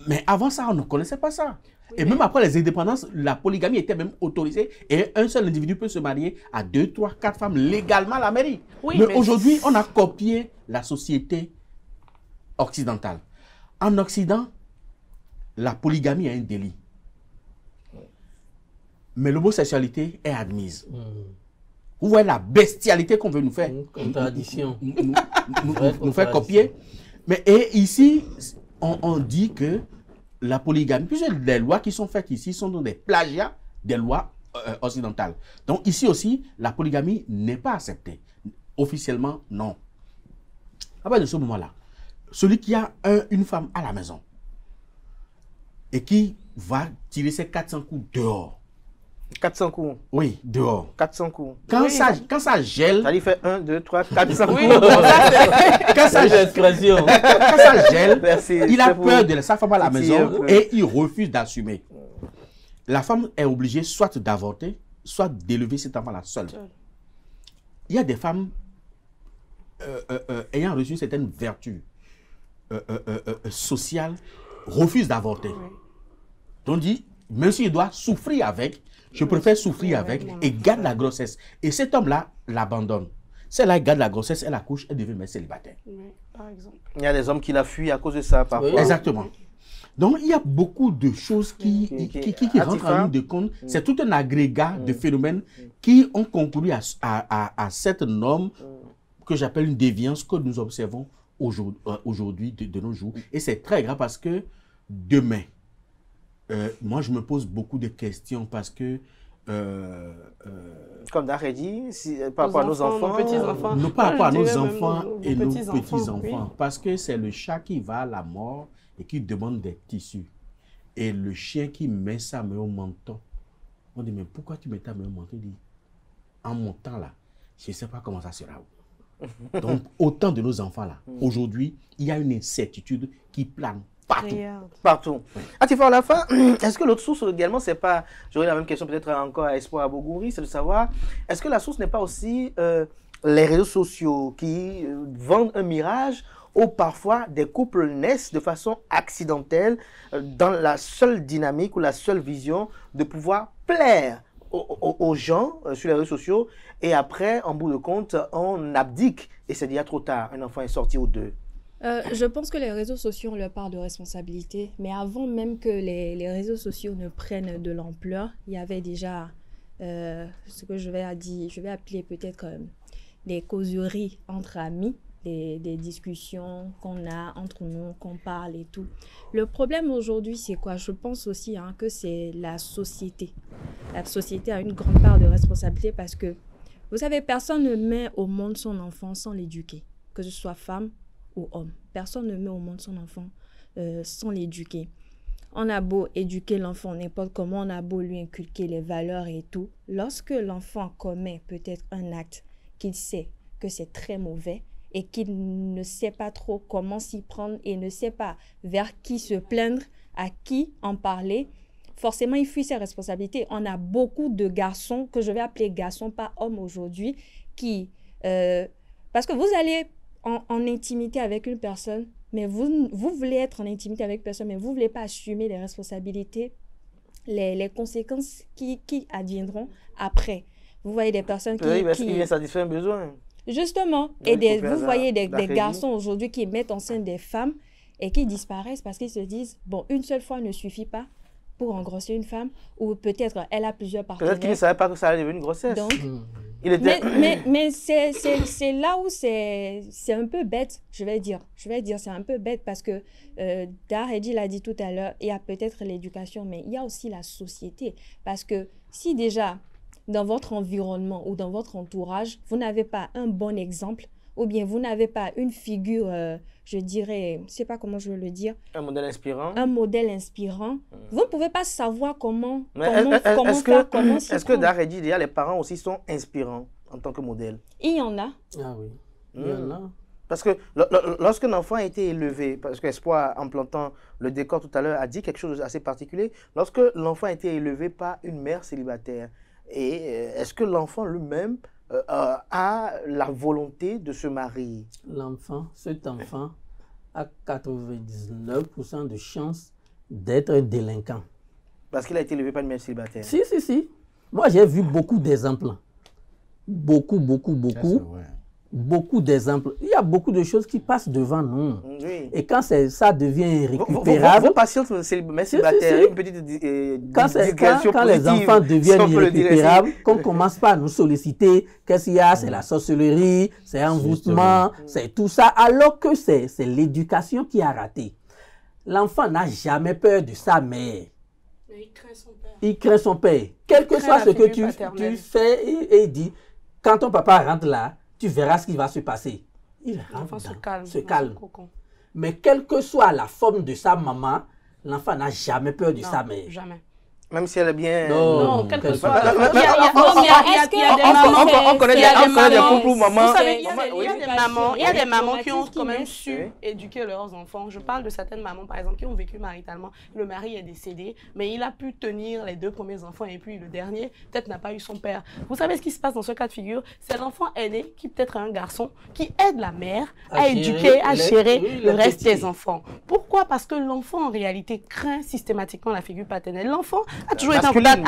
[SPEAKER 4] Mais avant ça, on ne connaissait pas ça. Et même après les indépendances, la polygamie était même autorisée et un seul individu peut se marier à 2, 3, 4 femmes légalement à la mairie. Mais aujourd'hui, on a copié la société occidentale. En Occident, la polygamie est un délit. Mais l'homosexualité est admise. Vous voyez la bestialité qu'on veut nous faire.
[SPEAKER 3] Contradiction.
[SPEAKER 4] Nous faire copier. Mais et ici, on dit que la polygamie, puisque les lois qui sont faites ici sont des plagiats des lois occidentales. Donc ici aussi, la polygamie n'est pas acceptée. Officiellement, non. À partir de ce moment-là, celui qui a une femme à la maison et qui va tirer ses 400 coups dehors.
[SPEAKER 1] 400 coups.
[SPEAKER 4] Oui, dehors.
[SPEAKER 1] 400 coups.
[SPEAKER 4] Quand ça gèle.
[SPEAKER 1] Ça lui fait 1, 2, 3, 400 coups.
[SPEAKER 4] Quand ça gèle, il a peur de sa femme à la maison et il refuse d'assumer. La femme est obligée soit d'avorter, soit d'élever cet enfant-là seule. Il y a des femmes ayant reçu certaines vertus. sociale refuse d'avorter.
[SPEAKER 2] Oui.
[SPEAKER 4] Donc, on dit, même s'il doit souffrir avec, je préfère souffrir avec et garde la grossesse. Et cet homme-là l'abandonne. Celle-là garde la grossesse, elle accouche, elle devient mère célibataire.
[SPEAKER 2] Oui, par exemple.
[SPEAKER 1] Il y a des hommes qui la fuient à cause de ça, parfois.
[SPEAKER 3] Oui.
[SPEAKER 4] Exactement. Donc, il y a beaucoup de choses qui rentrent en ligne de compte. C'est tout un agrégat de phénomènes qui ont concouru à cette norme que j'appelle une déviance que nous observons aujourd'hui, de nos jours. Et c'est très grave parce que demain, moi, je me pose beaucoup de questions parce que
[SPEAKER 1] Comme Daré dit, par rapport à nos enfants,
[SPEAKER 2] nos petits-enfants.
[SPEAKER 4] non, par rapport à nos enfants
[SPEAKER 2] nos
[SPEAKER 4] et nos
[SPEAKER 2] petits-enfants,
[SPEAKER 4] petits-enfants.
[SPEAKER 2] oui.
[SPEAKER 4] Parce que c'est le chat qui va à la mort et qui demande des tissus. Et le chien qui met sa main au menton. On dit, mais pourquoi tu mets ta main au menton? Il dit, en montant là, je ne sais pas comment ça sera. Donc, autant de nos enfants là, aujourd'hui, il y a une incertitude qui plane partout.
[SPEAKER 2] Regarde.
[SPEAKER 1] partout. Atifa, à la fin, est-ce que l'autre source également, c'est pas, j'aurais la même question peut-être encore à Espoir Abogouri, c'est de savoir, est-ce que la source n'est pas aussi les réseaux sociaux qui vendent un mirage où parfois des couples naissent de façon accidentelle dans la seule dynamique ou la seule vision de pouvoir plaire aux gens sur les réseaux sociaux et après, en bout de compte, on abdique et c'est déjà trop tard, un enfant est sorti aux deux.
[SPEAKER 5] Je pense que les réseaux sociaux ont leur part de responsabilité, mais avant même que les réseaux sociaux ne prennent de l'ampleur, il y avait déjà ce que je vais appeler peut-être des causeries entre amis, des discussions qu'on a entre nous, qu'on parle et tout. Le problème aujourd'hui, c'est quoi? Je pense aussi que c'est la société. La société a une grande part de responsabilité parce que, vous savez, personne ne met au monde son enfant sans l'éduquer, que ce soit femme ou homme. Personne ne met au monde son enfant sans l'éduquer. On a beau éduquer l'enfant n'importe comment, on a beau lui inculquer les valeurs et tout. Lorsque l'enfant commet peut-être un acte qu'il sait que c'est très mauvais et qu'il ne sait pas trop comment s'y prendre et ne sait pas vers qui se plaindre, à qui en parler, forcément il fuit ses responsabilités. On a beaucoup de garçons, que je vais appeler garçons, pas hommes aujourd'hui, qui... parce que vous allez en intimité avec une personne, mais vous voulez être en intimité avec une personne, mais vous ne voulez pas assumer les responsabilités, les conséquences qui adviendront après. Vous voyez des personnes
[SPEAKER 1] qui viennent satisfaire un besoin.
[SPEAKER 5] Justement, et vous voyez des garçons aujourd'hui qui mettent enceinte des femmes et qui disparaissent parce qu'ils se disent, bon, une seule fois ne suffit pas pour engrosser une femme, ou peut-être elle a plusieurs partenaires.
[SPEAKER 1] Peut-être qu'ils ne savaient pas que ça allait devenir une grossesse.
[SPEAKER 5] Donc, mais c'est là où c'est un peu bête, je vais dire, c'est un peu bête parce que Daredi l'a dit tout à l'heure, il y a peut-être l'éducation, mais il y a aussi la société. Parce que si déjà, dans votre environnement ou dans votre entourage, vous n'avez pas un bon exemple, ou bien vous n'avez pas une figure, je dirais, je ne sais pas comment je veux le dire.
[SPEAKER 1] Un modèle inspirant.
[SPEAKER 5] Un modèle inspirant. Vous ne pouvez pas savoir comment
[SPEAKER 1] faire,
[SPEAKER 5] comment
[SPEAKER 1] est-ce que Daredi, déjà, les parents aussi sont inspirants en tant que modèle?
[SPEAKER 5] Il y en a.
[SPEAKER 3] Ah oui, il y en a.
[SPEAKER 1] Parce que lorsqu'un enfant a été élevé, parce qu'Espoir, en plantant le décor tout à l'heure, a dit quelque chose d'assez particulier, lorsque l'enfant a été élevé par une mère célibataire, et est-ce que l'enfant lui-même a la volonté de se marier?
[SPEAKER 3] Cet enfant a 99% de chances d'être un délinquant.
[SPEAKER 1] Parce qu'il a été élevé par une mère célibataire.
[SPEAKER 3] Si. Moi, j'ai vu beaucoup d'exemples. Beaucoup d'exemples. Il y a beaucoup de choses qui passent devant nous. Oui. Et quand ça devient irrécupérable...
[SPEAKER 1] Vos patients mère célibataire, une petite digression
[SPEAKER 3] quand les enfants deviennent irrécupérables, qu'on commence pas à nous solliciter, qu'est-ce qu'il y a? C'est la sorcellerie, c'est envoûtement, c'est tout ça, alors que c'est l'éducation qui a raté. L'enfant n'a jamais peur de sa mère.
[SPEAKER 2] Mais il craint son père.
[SPEAKER 3] Il craint son père. Quel que soit ce que tu fais, et il dit, quand ton papa rentre là, tu verras ce qui va se passer.
[SPEAKER 2] L'enfant se calme.
[SPEAKER 3] Mais quelle que soit la forme de sa maman, l'enfant n'a jamais peur de sa mère.
[SPEAKER 2] Jamais.
[SPEAKER 1] Même si elle est bien...
[SPEAKER 2] Non, quel que soit...
[SPEAKER 1] On connaît des couples mamans.
[SPEAKER 2] Vous savez, il y a des mamans qui ont quand même su éduquer leurs enfants. Je parle de certaines mamans, par exemple, qui ont vécu maritalement. Le mari est décédé, mais il a pu tenir les 2 premiers enfants et puis le dernier, peut-être n'a pas eu son père. Vous savez ce qui se passe dans ce cas de figure? C'est l'enfant aîné, qui peut être un garçon, qui aide la mère à éduquer, à gérer le reste des enfants. Pourquoi? Parce que l'enfant, en réalité, craint systématiquement la figure paternelle. L'enfant a toujours été en contact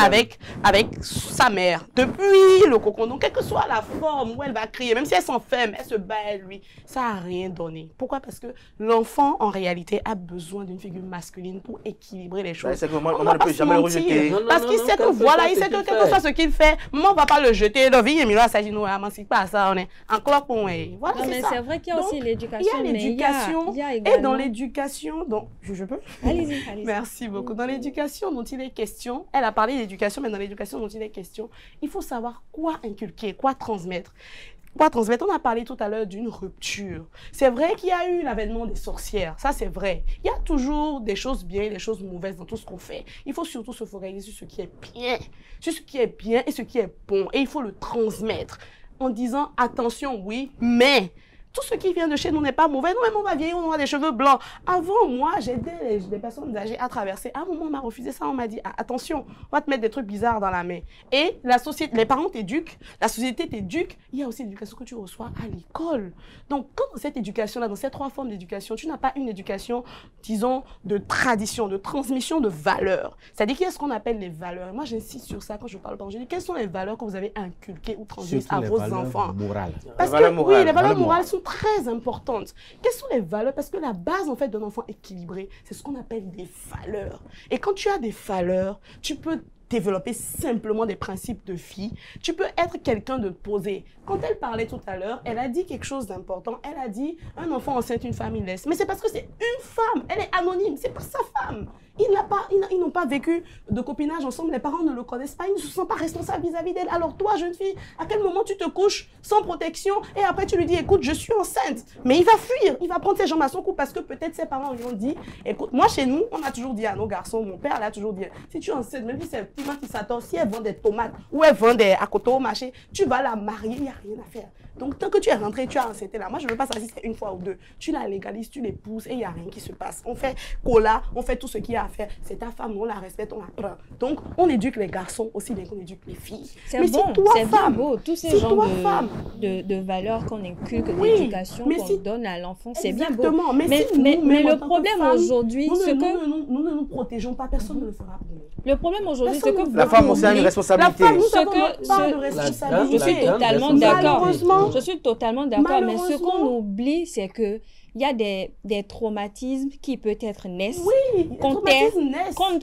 [SPEAKER 2] avec sa mère, depuis le cocon. Donc, quelle que soit la forme où elle va crier, même si elle s'enferme, elle se bat à lui, ça n'a rien donné. Pourquoi? Parce que l'enfant, en réalité, a besoin d'une figure masculine pour équilibrer les choses.
[SPEAKER 1] C'est que maman ne peut jamais le rejeter.
[SPEAKER 2] Parce qu'il sait que voilà, il sait que quel que soit ce qu'il fait, maman ne va pas le jeter. La vie est miroir, ça dit, non, c'est pas ça, on est en clope, on est. Voilà,
[SPEAKER 5] mais c'est vrai qu'il y a aussi l'éducation.
[SPEAKER 2] Il y a l'éducation. Et dans l'éducation, donc, je peux?
[SPEAKER 5] Allez-y.
[SPEAKER 2] Merci beaucoup. Dans l'éducation dont il est question, elle a parlé d'éducation, mais dans l'éducation dont il est question, il faut savoir quoi inculquer, quoi transmettre. On a parlé tout à l'heure d'une rupture. C'est vrai qu'il y a eu l'avènement des sorcières, ça c'est vrai. Il y a toujours des choses bien et des choses mauvaises dans tout ce qu'on fait. Il faut surtout se focaliser sur ce qui est bien, sur ce qui est bien et ce qui est bon. Et il faut le transmettre en disant attention, oui, mais... Tout ce qui vient de chez nous n'est pas mauvais. Nous-mêmes, on va vieillir, on a des cheveux blancs. Avant, moi, j'aidais des personnes âgées à traverser. À un moment, on m'a refusé ça. On m'a dit, attention, on va te mettre des trucs bizarres dans la main. Et la société, les parents t'éduquent, la société t'éduque. Il y a aussi l'éducation que tu reçois à l'école. Donc, quand dans cette éducation-là, dans ces 3 formes d'éducation, tu n'as pas une éducation, disons, de tradition, de transmission de valeurs. C'est-à-dire, qu'est-ce qu'on appelle les valeurs? Et moi, j'insiste sur ça quand je parle. Je dis, quelles sont les valeurs que vous avez inculquées ou transmises à vos enfants? Parce que, oui, les valeurs morales sont très importantes. Quelles sont les valeurs? Parce que la base, en fait, d'un enfant équilibré, c'est ce qu'on appelle des valeurs. Et quand tu as des valeurs, tu peux développer simplement des principes de vie. Tu peux être quelqu'un de posé. Quand elle parlait tout à l'heure, elle a dit quelque chose d'important. Elle a dit, un enfant enceinte, une femme, il laisse. Mais c'est parce que c'est une femme. Elle est anonyme. C'est pas sa femme. Ils n'ont pas vécu de copinage ensemble. Les parents ne le connaissent pas. Ils ne se sentent pas responsables vis-à-vis d'elle. Alors toi, jeune fille, à quel moment tu te couches sans protection et après tu lui dis, écoute, je suis enceinte. Mais il va fuir. Il va prendre ses jambes à son cou parce que peut-être ses parents lui ont dit, écoute, moi chez nous, on a toujours dit à nos garçons, mon père l'a toujours dit, si tu es enceinte, même si c'est un petit qui s'attend, si elle vend des tomates ou elle vend des à côté au marché, tu vas la marier, il n'y a rien à faire. Donc tant que tu es rentré, tu as enceinté là. Moi, je ne veux pas savoir si c'est 1 fois ou 2. Tu la légalises, tu l'épouses et il n'y a rien qui se passe. On fait cola, on fait tout ce qu'il y a à faire. C'est ta femme, on la respecte, on la prend. Donc, on éduque les garçons aussi bien qu'on éduque les filles.
[SPEAKER 5] C'est bon, c'est bien beau. Tous ces genres de valeurs qu'on inculque, d'éducation qu'on donne à l'enfant, c'est bien beau.
[SPEAKER 2] Mais
[SPEAKER 5] le problème aujourd'hui, c'est que...
[SPEAKER 2] Nous ne nous protégeons pas, personne ne le fera pour nous.
[SPEAKER 5] Le problème aujourd'hui, c'est que...
[SPEAKER 1] La femme aussi a une responsabilité.
[SPEAKER 2] La femme, nous avons pas de responsabilité.
[SPEAKER 5] Je suis totalement d'accord.
[SPEAKER 2] Malheureusement.
[SPEAKER 5] Je suis totalement d'accord, mais ce qu'on oublie, c'est que il y a des traumatismes qui peut-être naissent,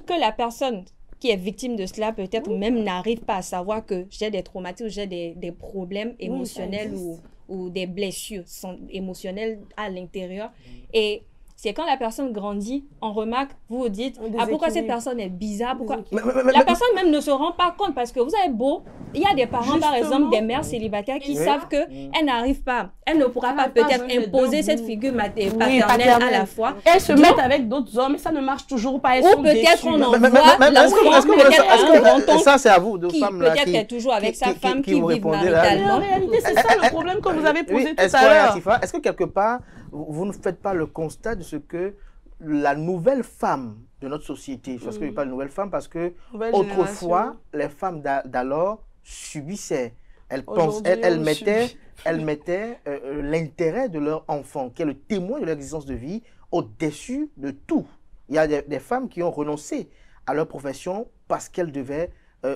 [SPEAKER 5] que la personne qui est victime de cela peut-être même n'arrive pas à savoir que j'ai des traumatismes, j'ai des problèmes émotionnels ou des blessures émotionnelles à l'intérieur. Et c'est quand la personne grandit, on remarque, vous vous dites, pourquoi cette personne est bizarre, pourquoi... La personne même ne se rend pas compte parce que vous avez beau, il y a des parents, par exemple, des mères célibataires qui savent qu'elle n'arrive pas, elle ne pourra pas peut-être imposer cette figure paternelle à la fois.
[SPEAKER 2] Elles se mettent avec d'autres hommes et ça ne marche toujours pas.
[SPEAKER 5] Ou peut-être on envoie l'enfant, peut-être un grand-oncle
[SPEAKER 1] ça c'est à vous, de
[SPEAKER 5] qui
[SPEAKER 1] femmes
[SPEAKER 5] peut-être est toujours avec sa femme qui vit maritalement.
[SPEAKER 2] En réalité, c'est ça le problème que vous avez posé tout à l'heure.
[SPEAKER 1] Est-ce que quelque part, vous ne faites pas le constat de ce que la nouvelle femme de notre société, parce que je parle de nouvelle femme, parce que autrefois, les femmes d'alors subissaient. Elles mettaient l'intérêt de leur enfant, qui est le témoin de leur existence de vie, au-dessus de tout. Il y a des femmes qui ont renoncé à leur profession parce qu'elles devaient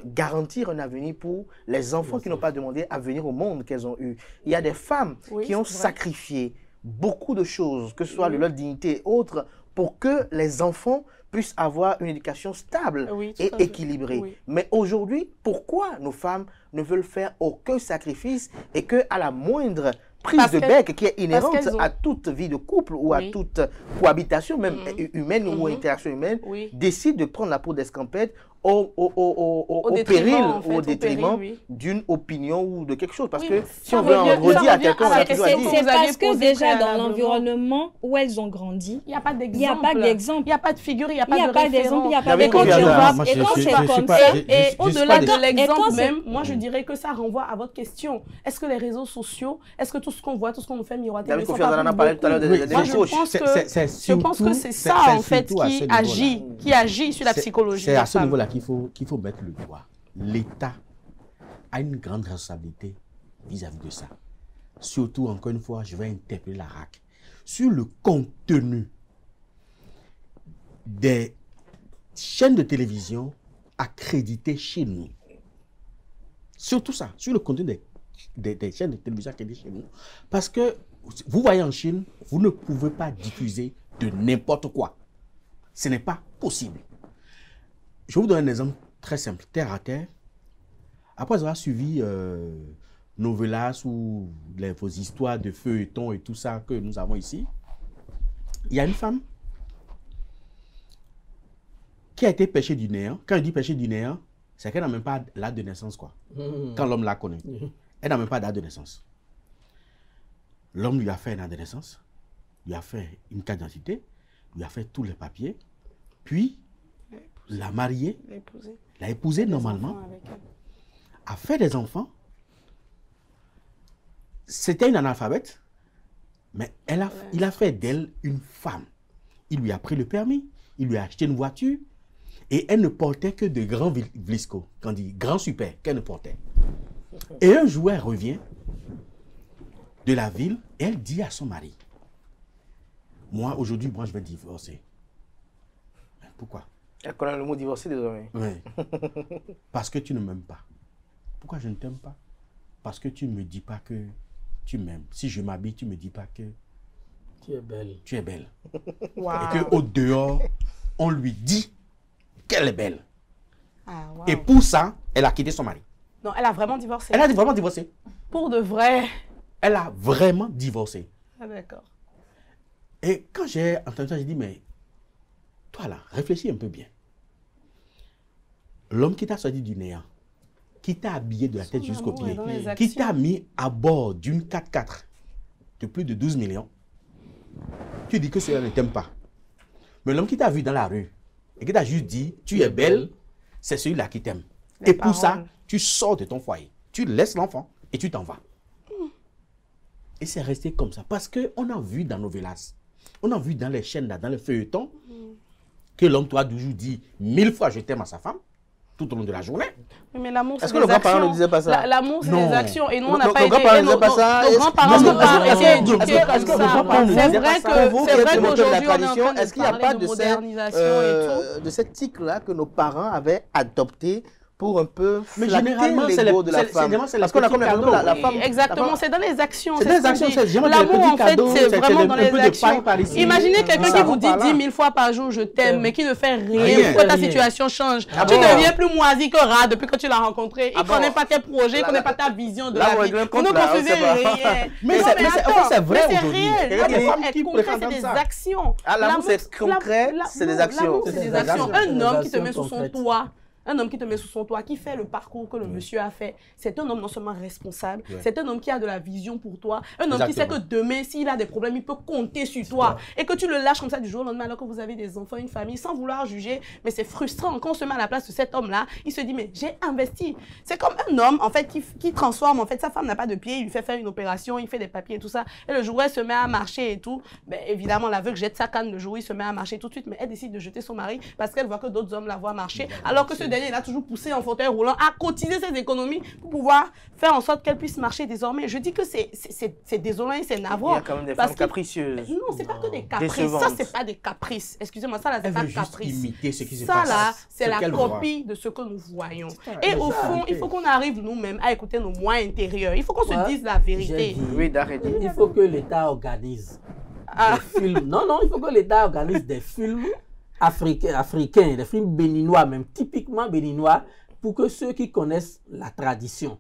[SPEAKER 1] garantir un avenir pour les enfants qui n'ont pas demandé à venir au monde qu'elles ont eu. Il y a des femmes qui ont sacrifié beaucoup de choses, que ce soit de leur dignité et autres, pour que les enfants puissent avoir une éducation stable et équilibrée. Mais aujourd'hui, pourquoi nos femmes ne veulent faire aucun sacrifice et qu'à la moindre prise de bec qui est inhérente à toute vie de couple ou à toute cohabitation, même humaine ou interaction humaine, décident de prendre la peau d'escampette, au
[SPEAKER 2] détriment,
[SPEAKER 1] péril
[SPEAKER 2] en fait,
[SPEAKER 1] ou au
[SPEAKER 2] au
[SPEAKER 1] détriment
[SPEAKER 2] péril, oui.
[SPEAKER 1] d'une opinion ou de quelque chose. Parce
[SPEAKER 2] Oui,
[SPEAKER 1] que
[SPEAKER 2] mais
[SPEAKER 1] si
[SPEAKER 2] ça
[SPEAKER 1] on veut
[SPEAKER 2] revient-
[SPEAKER 1] en redire
[SPEAKER 2] ça
[SPEAKER 1] à
[SPEAKER 2] revient
[SPEAKER 1] quelqu'un,
[SPEAKER 2] à
[SPEAKER 1] on
[SPEAKER 2] la
[SPEAKER 1] a toujours à
[SPEAKER 2] question
[SPEAKER 1] dire.
[SPEAKER 2] que
[SPEAKER 5] C'est
[SPEAKER 2] vous aviez
[SPEAKER 5] parce que
[SPEAKER 2] posé
[SPEAKER 5] déjà dans
[SPEAKER 2] préalablement.
[SPEAKER 5] l'environnement où elles ont grandi,
[SPEAKER 2] Il n'y a pas
[SPEAKER 5] il
[SPEAKER 2] d'exemple.
[SPEAKER 5] n'y a pas d'exemple.
[SPEAKER 2] Il n'y a pas de figure, il n'y a
[SPEAKER 5] Il
[SPEAKER 2] pas
[SPEAKER 5] n'y a
[SPEAKER 2] de
[SPEAKER 5] pas d'exemple, il n'y a
[SPEAKER 2] référence.
[SPEAKER 5] pas
[SPEAKER 1] Et quand
[SPEAKER 5] de
[SPEAKER 1] tu vas-
[SPEAKER 4] moi,
[SPEAKER 5] Et quand
[SPEAKER 4] je
[SPEAKER 5] c'est
[SPEAKER 4] suis
[SPEAKER 5] comme
[SPEAKER 4] pas-
[SPEAKER 5] ça,
[SPEAKER 4] je-
[SPEAKER 2] Et
[SPEAKER 4] je suis
[SPEAKER 2] au-delà
[SPEAKER 4] pas
[SPEAKER 2] de l'exemple
[SPEAKER 5] quand c'est-
[SPEAKER 2] même, moi je dirais que ça renvoie à votre question. Est-ce que les réseaux sociaux, est-ce que tout ce qu'on voit, tout ce qu'on nous fait miroiter,
[SPEAKER 1] David
[SPEAKER 2] ne sont
[SPEAKER 1] Kofi
[SPEAKER 2] pas
[SPEAKER 1] Annan a
[SPEAKER 2] pour
[SPEAKER 1] parlé tout à l'heure
[SPEAKER 2] beaucoup?
[SPEAKER 1] des
[SPEAKER 2] Moi, je
[SPEAKER 1] coachs.
[SPEAKER 2] pense que c'est ça en fait
[SPEAKER 4] surtout à ce
[SPEAKER 2] qui agit sur la psychologie de
[SPEAKER 4] C'est
[SPEAKER 2] la
[SPEAKER 4] à ce
[SPEAKER 2] femme.
[SPEAKER 4] niveau-là qu'il faut mettre le doigt. L'État a une grande responsabilité vis-à-vis de ça. Surtout, encore une fois, je vais interpeller la RAC sur le contenu des chaînes de télévision accréditées chez nous. Surtout ça, sur le contenu des chaînes de télévision accréditées chez nous. Parce que, vous voyez en Chine, vous ne pouvez pas diffuser de n'importe quoi. Ce n'est pas possible. Je vous donne un exemple très simple, terre à terre. Après avoir suivi Novelas ou vos histoires de feuilletons et tout ça que nous avons ici, il y a une femme qui a été pêchée du néant. Quand je dis pêchée du néant, c'est qu'elle n'a même pas date de naissance, quoi. Quand l'homme l'a connue. Elle n'a même pas date de naissance. L'homme lui a fait un acte de naissance, lui a fait une carte d'identité, lui a fait tous les papiers, puis l'a mariée, l'a épousée normalement, a fait des enfants. C'était une analphabète, mais il a fait d'elle une femme. Il lui a pris le permis, il lui a acheté une voiture, et elle ne portait que de grands Vlisco, quand on dit grand super, qu'elle ne portait. Et un jour, elle revient de la ville, et elle dit à son mari, moi, aujourd'hui, je vais divorcer. Pourquoi?
[SPEAKER 1] Elle connaît le mot divorcer désormais.
[SPEAKER 4] Oui. Parce que tu ne m'aimes pas. Pourquoi je ne t'aime pas? Parce que tu ne me dis pas que tu m'aimes. Si je m'habille, tu ne me dis pas que
[SPEAKER 3] Tu es belle.
[SPEAKER 4] tu es belle.
[SPEAKER 2] Wow.
[SPEAKER 4] Et qu'au dehors, on lui dit qu'elle est belle.
[SPEAKER 2] Ah, wow.
[SPEAKER 4] Et pour ça, elle a quitté son mari.
[SPEAKER 2] Non, elle a vraiment divorcé.
[SPEAKER 4] Elle a vraiment divorcé.
[SPEAKER 2] Pour de vrai.
[SPEAKER 4] Elle a vraiment divorcé.
[SPEAKER 2] Ah, d'accord.
[SPEAKER 4] Et quand j'ai entendu ça, j'ai dit, mais toi là, réfléchis un peu bien. L'homme qui t'a sorti du néant, qui t'a habillé de la tête jusqu'aux
[SPEAKER 2] amour est
[SPEAKER 4] pieds,
[SPEAKER 2] dans les
[SPEAKER 4] qui
[SPEAKER 2] actions.
[SPEAKER 4] t'a mis à bord d'une 4x4 de plus de 12 millions, tu dis que cela ne t'aime pas. Mais l'homme qui t'a vu dans la rue et qui t'a juste dit, tu es belle, c'est celui-là qui t'aime. Et pour ça,
[SPEAKER 2] paroles.
[SPEAKER 4] tu sors de ton foyer, tu laisses l'enfant et tu t'en vas. Et c'est resté comme ça. Parce qu'on a vu dans nos Novelas, on a vu dans les chaînes, là, dans les feuilletons, que l'homme doit toujours dire 1000 fois je t'aime à sa femme, tout au long de la journée.
[SPEAKER 2] Oui, mais l'amour, c'est
[SPEAKER 1] Est-ce que
[SPEAKER 2] des
[SPEAKER 1] nos grands-parents
[SPEAKER 2] actions.
[SPEAKER 1] ne disaient pas ça?
[SPEAKER 2] L'amour, c'est
[SPEAKER 4] Non.
[SPEAKER 2] des actions. Et nous, on
[SPEAKER 1] Nos-
[SPEAKER 2] n'a
[SPEAKER 1] nos
[SPEAKER 2] pas été...
[SPEAKER 1] grands-parents
[SPEAKER 2] et
[SPEAKER 1] ne disaient pas ça.
[SPEAKER 2] Nos grands-parents n'ont pas été éduqués
[SPEAKER 1] Est-ce
[SPEAKER 2] comme
[SPEAKER 1] que nos
[SPEAKER 2] ça.
[SPEAKER 1] grands-parents ne
[SPEAKER 2] C'est
[SPEAKER 1] disaient
[SPEAKER 2] vrai
[SPEAKER 1] pas ça? Vous
[SPEAKER 2] que
[SPEAKER 1] qui êtes promoteur de la
[SPEAKER 2] qu'aujourd'hui, on est en
[SPEAKER 1] tradition,
[SPEAKER 2] train
[SPEAKER 1] est-ce
[SPEAKER 2] de
[SPEAKER 1] qu'il n'y a pas
[SPEAKER 2] parler de
[SPEAKER 1] de
[SPEAKER 2] modernisation et tout.
[SPEAKER 1] de cette tic-là que nos parents avaient adopté pour un peu
[SPEAKER 4] Mais
[SPEAKER 1] flatter
[SPEAKER 4] généralement, c'est
[SPEAKER 1] l'ego
[SPEAKER 4] les-
[SPEAKER 1] de la
[SPEAKER 4] c'est-
[SPEAKER 1] femme?
[SPEAKER 4] généralement, c'est les
[SPEAKER 1] Parce qu'on a
[SPEAKER 4] petits
[SPEAKER 1] comme l'impression que
[SPEAKER 4] cadeaux.
[SPEAKER 1] la femme...
[SPEAKER 2] Exactement, c'est dans les actions.
[SPEAKER 4] C'est
[SPEAKER 2] ce
[SPEAKER 4] des
[SPEAKER 2] qu'on
[SPEAKER 4] actions,
[SPEAKER 2] dit.
[SPEAKER 4] c'est vraiment des
[SPEAKER 2] L'amour,
[SPEAKER 4] petits
[SPEAKER 2] en fait,
[SPEAKER 4] cadeaux,
[SPEAKER 2] c'est
[SPEAKER 4] c'est
[SPEAKER 2] vraiment
[SPEAKER 4] un
[SPEAKER 2] dans
[SPEAKER 4] peu
[SPEAKER 2] les
[SPEAKER 4] de
[SPEAKER 2] actions.
[SPEAKER 4] paille par ici.
[SPEAKER 2] Imaginez quelqu'un
[SPEAKER 4] Ça
[SPEAKER 2] qui vous
[SPEAKER 4] va
[SPEAKER 2] dit
[SPEAKER 4] par là.
[SPEAKER 2] 10 000 fois par jour je t'aime, mais qui ne fait rien
[SPEAKER 4] Rien.
[SPEAKER 2] pour que ta
[SPEAKER 3] Rien.
[SPEAKER 2] situation change.
[SPEAKER 1] Ah
[SPEAKER 2] Tu
[SPEAKER 1] bon?
[SPEAKER 2] deviens plus moisi que rat depuis que tu l'as rencontré. Il
[SPEAKER 1] Ah
[SPEAKER 2] ne connaît
[SPEAKER 1] bon?
[SPEAKER 2] pas tes projets, il ne
[SPEAKER 1] Là,
[SPEAKER 2] connaît
[SPEAKER 1] là,
[SPEAKER 2] pas ta vision de
[SPEAKER 1] là,
[SPEAKER 2] la
[SPEAKER 1] on
[SPEAKER 2] vie.
[SPEAKER 1] règle un
[SPEAKER 2] Vous
[SPEAKER 1] compte,
[SPEAKER 2] ne
[SPEAKER 1] là, on
[SPEAKER 2] construisez
[SPEAKER 1] sait pas.
[SPEAKER 2] rien.
[SPEAKER 4] Mais
[SPEAKER 2] Non,
[SPEAKER 4] c'est- mais c'est- en fait, c'est vrai
[SPEAKER 2] mais c'est
[SPEAKER 4] aujourd'hui.
[SPEAKER 2] réel.
[SPEAKER 4] Il y a des
[SPEAKER 2] L'amour
[SPEAKER 4] femmes
[SPEAKER 2] est
[SPEAKER 4] qui
[SPEAKER 2] concret,
[SPEAKER 4] prétendent
[SPEAKER 2] c'est des
[SPEAKER 4] ça.
[SPEAKER 2] actions.
[SPEAKER 1] Ah, l'amour, c'est concret, c'est des actions.
[SPEAKER 2] L'amour, c'est
[SPEAKER 3] C'est
[SPEAKER 2] des
[SPEAKER 3] des
[SPEAKER 2] actions.
[SPEAKER 3] actions.
[SPEAKER 2] Un
[SPEAKER 3] Des
[SPEAKER 2] homme qui te
[SPEAKER 3] actions
[SPEAKER 2] met sous son
[SPEAKER 3] concrètes.
[SPEAKER 2] toit, un homme qui te met sous son toit, qui fait le parcours que le monsieur a fait, c'est un homme non seulement responsable,
[SPEAKER 4] Ouais.
[SPEAKER 2] c'est un homme qui a de la vision pour toi, un homme qui sait que
[SPEAKER 4] Exactement.
[SPEAKER 2] demain, s'il a des problèmes, il peut compter sur toi. Et que tu le lâches comme ça du jour au lendemain alors que vous avez des enfants, une famille, sans vouloir juger. Mais c'est frustrant quand on se met à la place de cet homme-là, il se dit, mais j'ai investi. C'est comme un homme, en fait, qui transforme, en fait, sa femme n'a pas de pied, il lui fait faire une opération, il fait des papiers et tout ça. Et le jour où elle se met à marcher et tout, ben, évidemment, l'aveugle jette sa canne le jour où il se met à marcher tout de suite, mais elle décide de jeter son mari parce qu'elle voit que d'autres hommes la voient marcher, alors que ce dernier, il a toujours poussé en fauteuil roulant, à cotiser ses économies pour pouvoir faire en sorte qu'elle puisse marcher désormais. Je dis que c'est désolant et c'est
[SPEAKER 1] Il y
[SPEAKER 2] navrant.
[SPEAKER 1] a quand même des
[SPEAKER 2] parce
[SPEAKER 1] femmes
[SPEAKER 2] que-
[SPEAKER 1] capricieuses.
[SPEAKER 2] Non, c'est pas que des caprices.
[SPEAKER 1] Décevantes.
[SPEAKER 2] Ça, c'est pas des caprices. Excusez-moi, ça là, c'est
[SPEAKER 4] Elle
[SPEAKER 2] pas
[SPEAKER 4] veut
[SPEAKER 2] des
[SPEAKER 4] juste
[SPEAKER 2] caprices.
[SPEAKER 4] imiter ce qui se
[SPEAKER 2] Ça
[SPEAKER 4] passe.
[SPEAKER 2] là, c'est
[SPEAKER 4] Ce
[SPEAKER 2] la
[SPEAKER 4] qu'elle voit.
[SPEAKER 2] copie de ce que nous voyons.
[SPEAKER 4] ça,
[SPEAKER 2] Et
[SPEAKER 4] elle
[SPEAKER 2] au
[SPEAKER 4] veut
[SPEAKER 2] fond,
[SPEAKER 4] imiter.
[SPEAKER 2] il faut qu'on arrive nous-mêmes à écouter nos moi intérieurs. Il faut qu'on se
[SPEAKER 3] Ouais,
[SPEAKER 2] dise la
[SPEAKER 3] J'ai
[SPEAKER 2] vérité.
[SPEAKER 3] dit,
[SPEAKER 1] Oui, d'arrêter.
[SPEAKER 3] il faut que l'État organise
[SPEAKER 2] Ah.
[SPEAKER 3] des films. Non, non, il faut que l'État organise des films africains, des films béninois, même typiquement béninois, pour que ceux qui connaissent la tradition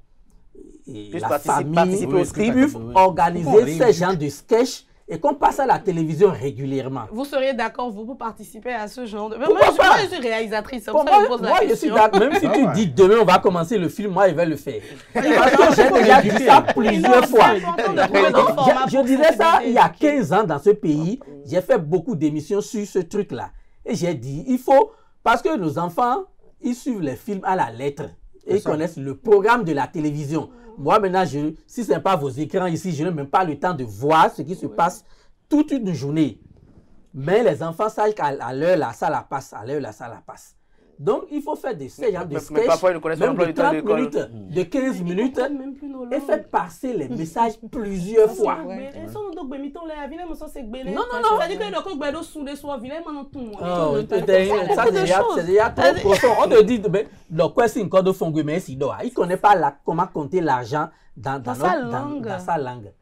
[SPEAKER 3] et
[SPEAKER 1] Puissent
[SPEAKER 3] la
[SPEAKER 1] participer
[SPEAKER 3] famille
[SPEAKER 1] au script.
[SPEAKER 3] puissent organiser
[SPEAKER 4] Horrible.
[SPEAKER 3] ces genres de sketchs et qu'on passe à la télévision régulièrement.
[SPEAKER 2] Vous seriez d'accord, vous, pour participer à ce genre de...
[SPEAKER 3] Pourquoi
[SPEAKER 2] moi,
[SPEAKER 3] pas?
[SPEAKER 2] je suis réalisatrice, c'est
[SPEAKER 3] Pour
[SPEAKER 2] pour ça que je
[SPEAKER 3] moi,
[SPEAKER 2] pose la
[SPEAKER 3] moi, je
[SPEAKER 2] question.
[SPEAKER 3] suis d'accord. Même si tu dis demain on va commencer le film, moi je vais le faire. Parce que j'ai déjà dit ça plusieurs fois. Je disais ça il y a 15 ans dans ce pays. J'ai fait beaucoup d'émissions sur ce truc-là. Et j'ai dit, il faut, parce que nos enfants, ils suivent les films à la lettre. Et ils connaissent le programme de la télévision. Moi maintenant, si ce n'est pas vos écrans ici, je n'ai même pas le temps de voir ce qui se passe toute une journée. Mais les enfants savent qu'à l'heure là, ça la passe. À l'heure là, ça la passe. Donc, il faut faire des sketchs,
[SPEAKER 1] mais parfois, ils ne connaissent pas
[SPEAKER 3] même
[SPEAKER 1] l'emploi
[SPEAKER 3] de
[SPEAKER 1] du temps de
[SPEAKER 3] 30
[SPEAKER 1] l'école.
[SPEAKER 3] minutes, de 15 minutes,
[SPEAKER 2] Même plus nos
[SPEAKER 3] et
[SPEAKER 2] langues.
[SPEAKER 3] faire passer les messages plusieurs fois.
[SPEAKER 2] Non,
[SPEAKER 3] non.
[SPEAKER 2] Ça dit que le coq bedo sous les soirs, vilain, maintenant tout le monde.
[SPEAKER 3] Oh, ça c'est déjà trop profond. On te dit, le quoi c'est encore de fongue, mais il ne connaît pas comment compter l'argent dans sa langue.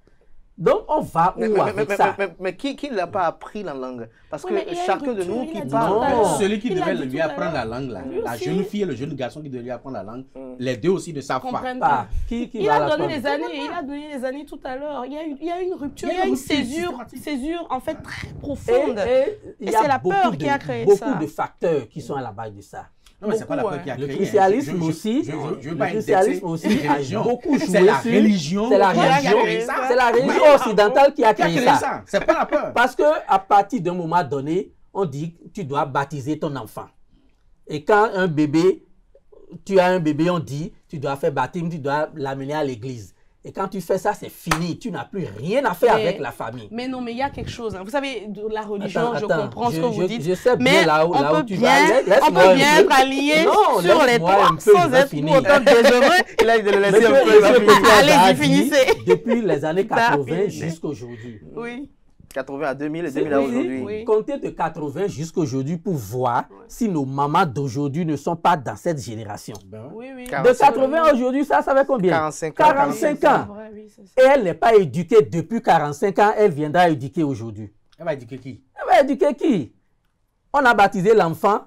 [SPEAKER 3] Donc, on va où avec ça?
[SPEAKER 1] Mais qui ne l'a pas appris la langue? Parce
[SPEAKER 2] Oui, mais
[SPEAKER 1] que
[SPEAKER 2] il y a
[SPEAKER 1] chacun
[SPEAKER 2] une
[SPEAKER 1] de nous
[SPEAKER 2] rupture,
[SPEAKER 1] qui
[SPEAKER 2] il a dit
[SPEAKER 1] parle...
[SPEAKER 2] tout à l'heure.
[SPEAKER 4] Celui qui
[SPEAKER 2] Il a
[SPEAKER 4] devait
[SPEAKER 2] dit
[SPEAKER 4] lui
[SPEAKER 2] tout à
[SPEAKER 4] apprendre la
[SPEAKER 2] l'heure.
[SPEAKER 4] langue, là,
[SPEAKER 2] Lui
[SPEAKER 4] la
[SPEAKER 2] aussi.
[SPEAKER 4] jeune fille et le jeune garçon qui devait lui apprendre la langue, les deux aussi ne savent pas.
[SPEAKER 2] Comprennent
[SPEAKER 3] Pas.
[SPEAKER 2] pas.
[SPEAKER 3] Qui
[SPEAKER 2] Il
[SPEAKER 3] va
[SPEAKER 2] a
[SPEAKER 3] l'apprendre?
[SPEAKER 2] donné les années tout à l'heure. Il y a une rupture,
[SPEAKER 4] Il y a une rupture
[SPEAKER 2] césure en fait très profonde.
[SPEAKER 3] Il
[SPEAKER 2] Et
[SPEAKER 3] y a
[SPEAKER 2] c'est la
[SPEAKER 3] beaucoup
[SPEAKER 2] peur qui a créé
[SPEAKER 3] beaucoup
[SPEAKER 2] ça.
[SPEAKER 3] de facteurs qui sont à la base de ça.
[SPEAKER 4] Non, mais c'est pas la
[SPEAKER 2] Beaucoup,
[SPEAKER 4] peur qui a
[SPEAKER 3] Le
[SPEAKER 4] créé.
[SPEAKER 3] christianisme aussi,
[SPEAKER 4] Je veux
[SPEAKER 3] le
[SPEAKER 4] pas
[SPEAKER 3] christianisme
[SPEAKER 4] indexer
[SPEAKER 3] aussi
[SPEAKER 4] une
[SPEAKER 3] a
[SPEAKER 4] religion.
[SPEAKER 3] beaucoup joué
[SPEAKER 4] C'est la
[SPEAKER 3] sur-
[SPEAKER 4] religion.
[SPEAKER 3] C'est la
[SPEAKER 4] qui a
[SPEAKER 3] religion,
[SPEAKER 4] créé ça.
[SPEAKER 3] c'est la religion occidentale qui a
[SPEAKER 4] Qui a
[SPEAKER 3] créé
[SPEAKER 4] créé
[SPEAKER 3] ça.
[SPEAKER 4] ça. C'est pas la peur.
[SPEAKER 3] Parce que à partir d'un moment donné, on dit que tu dois baptiser ton enfant. Et quand tu as un bébé, on dit tu dois faire baptême, tu dois l'amener à l'église. Et quand tu fais ça, c'est fini. Tu n'as plus rien à faire
[SPEAKER 2] Mais-
[SPEAKER 3] avec la famille.
[SPEAKER 2] Mais non, mais il y a quelque chose. Vous savez, de la religion, je
[SPEAKER 3] Attends,
[SPEAKER 2] comprends ce que vous dites.
[SPEAKER 3] Je sais bien
[SPEAKER 2] Mais
[SPEAKER 3] là où
[SPEAKER 2] on peut
[SPEAKER 3] tu
[SPEAKER 2] bien,
[SPEAKER 3] vas.
[SPEAKER 2] on
[SPEAKER 3] Laisse-moi
[SPEAKER 2] peut
[SPEAKER 3] un
[SPEAKER 2] bien
[SPEAKER 3] peu.
[SPEAKER 2] être allié
[SPEAKER 3] Non,
[SPEAKER 2] sur les
[SPEAKER 3] laisse-moi un
[SPEAKER 2] trois
[SPEAKER 3] peu, je
[SPEAKER 2] sans
[SPEAKER 3] vais
[SPEAKER 2] être pour
[SPEAKER 3] finir.
[SPEAKER 2] autant désheureux.
[SPEAKER 1] Il a dit de le laisser
[SPEAKER 3] Monsieur,
[SPEAKER 1] un peu. il va
[SPEAKER 3] monsieur
[SPEAKER 1] finir.
[SPEAKER 3] Kofiaza
[SPEAKER 2] Allez-y,
[SPEAKER 3] a dit,
[SPEAKER 2] finissez.
[SPEAKER 3] depuis les années 80
[SPEAKER 2] Terminé.
[SPEAKER 3] jusqu'à aujourd'hui.
[SPEAKER 2] Oui.
[SPEAKER 1] 80 à 2000 et 2000 à aujourd'hui.
[SPEAKER 2] Oui.
[SPEAKER 3] Comptez de 80 jusqu'à aujourd'hui pour voir si nos mamans d'aujourd'hui ne sont pas dans cette génération.
[SPEAKER 2] Oui, oui.
[SPEAKER 1] Car-
[SPEAKER 3] De 80 à aujourd'hui, ça fait combien?
[SPEAKER 1] 45 ans.
[SPEAKER 3] 45 ans.
[SPEAKER 2] C'est vrai, oui, c'est ça.
[SPEAKER 3] Et elle n'est pas éduquée depuis 45 ans, elle viendra éduquer aujourd'hui.
[SPEAKER 4] Elle va dire que qui?
[SPEAKER 3] Elle va éduquer qui? On a baptisé l'enfant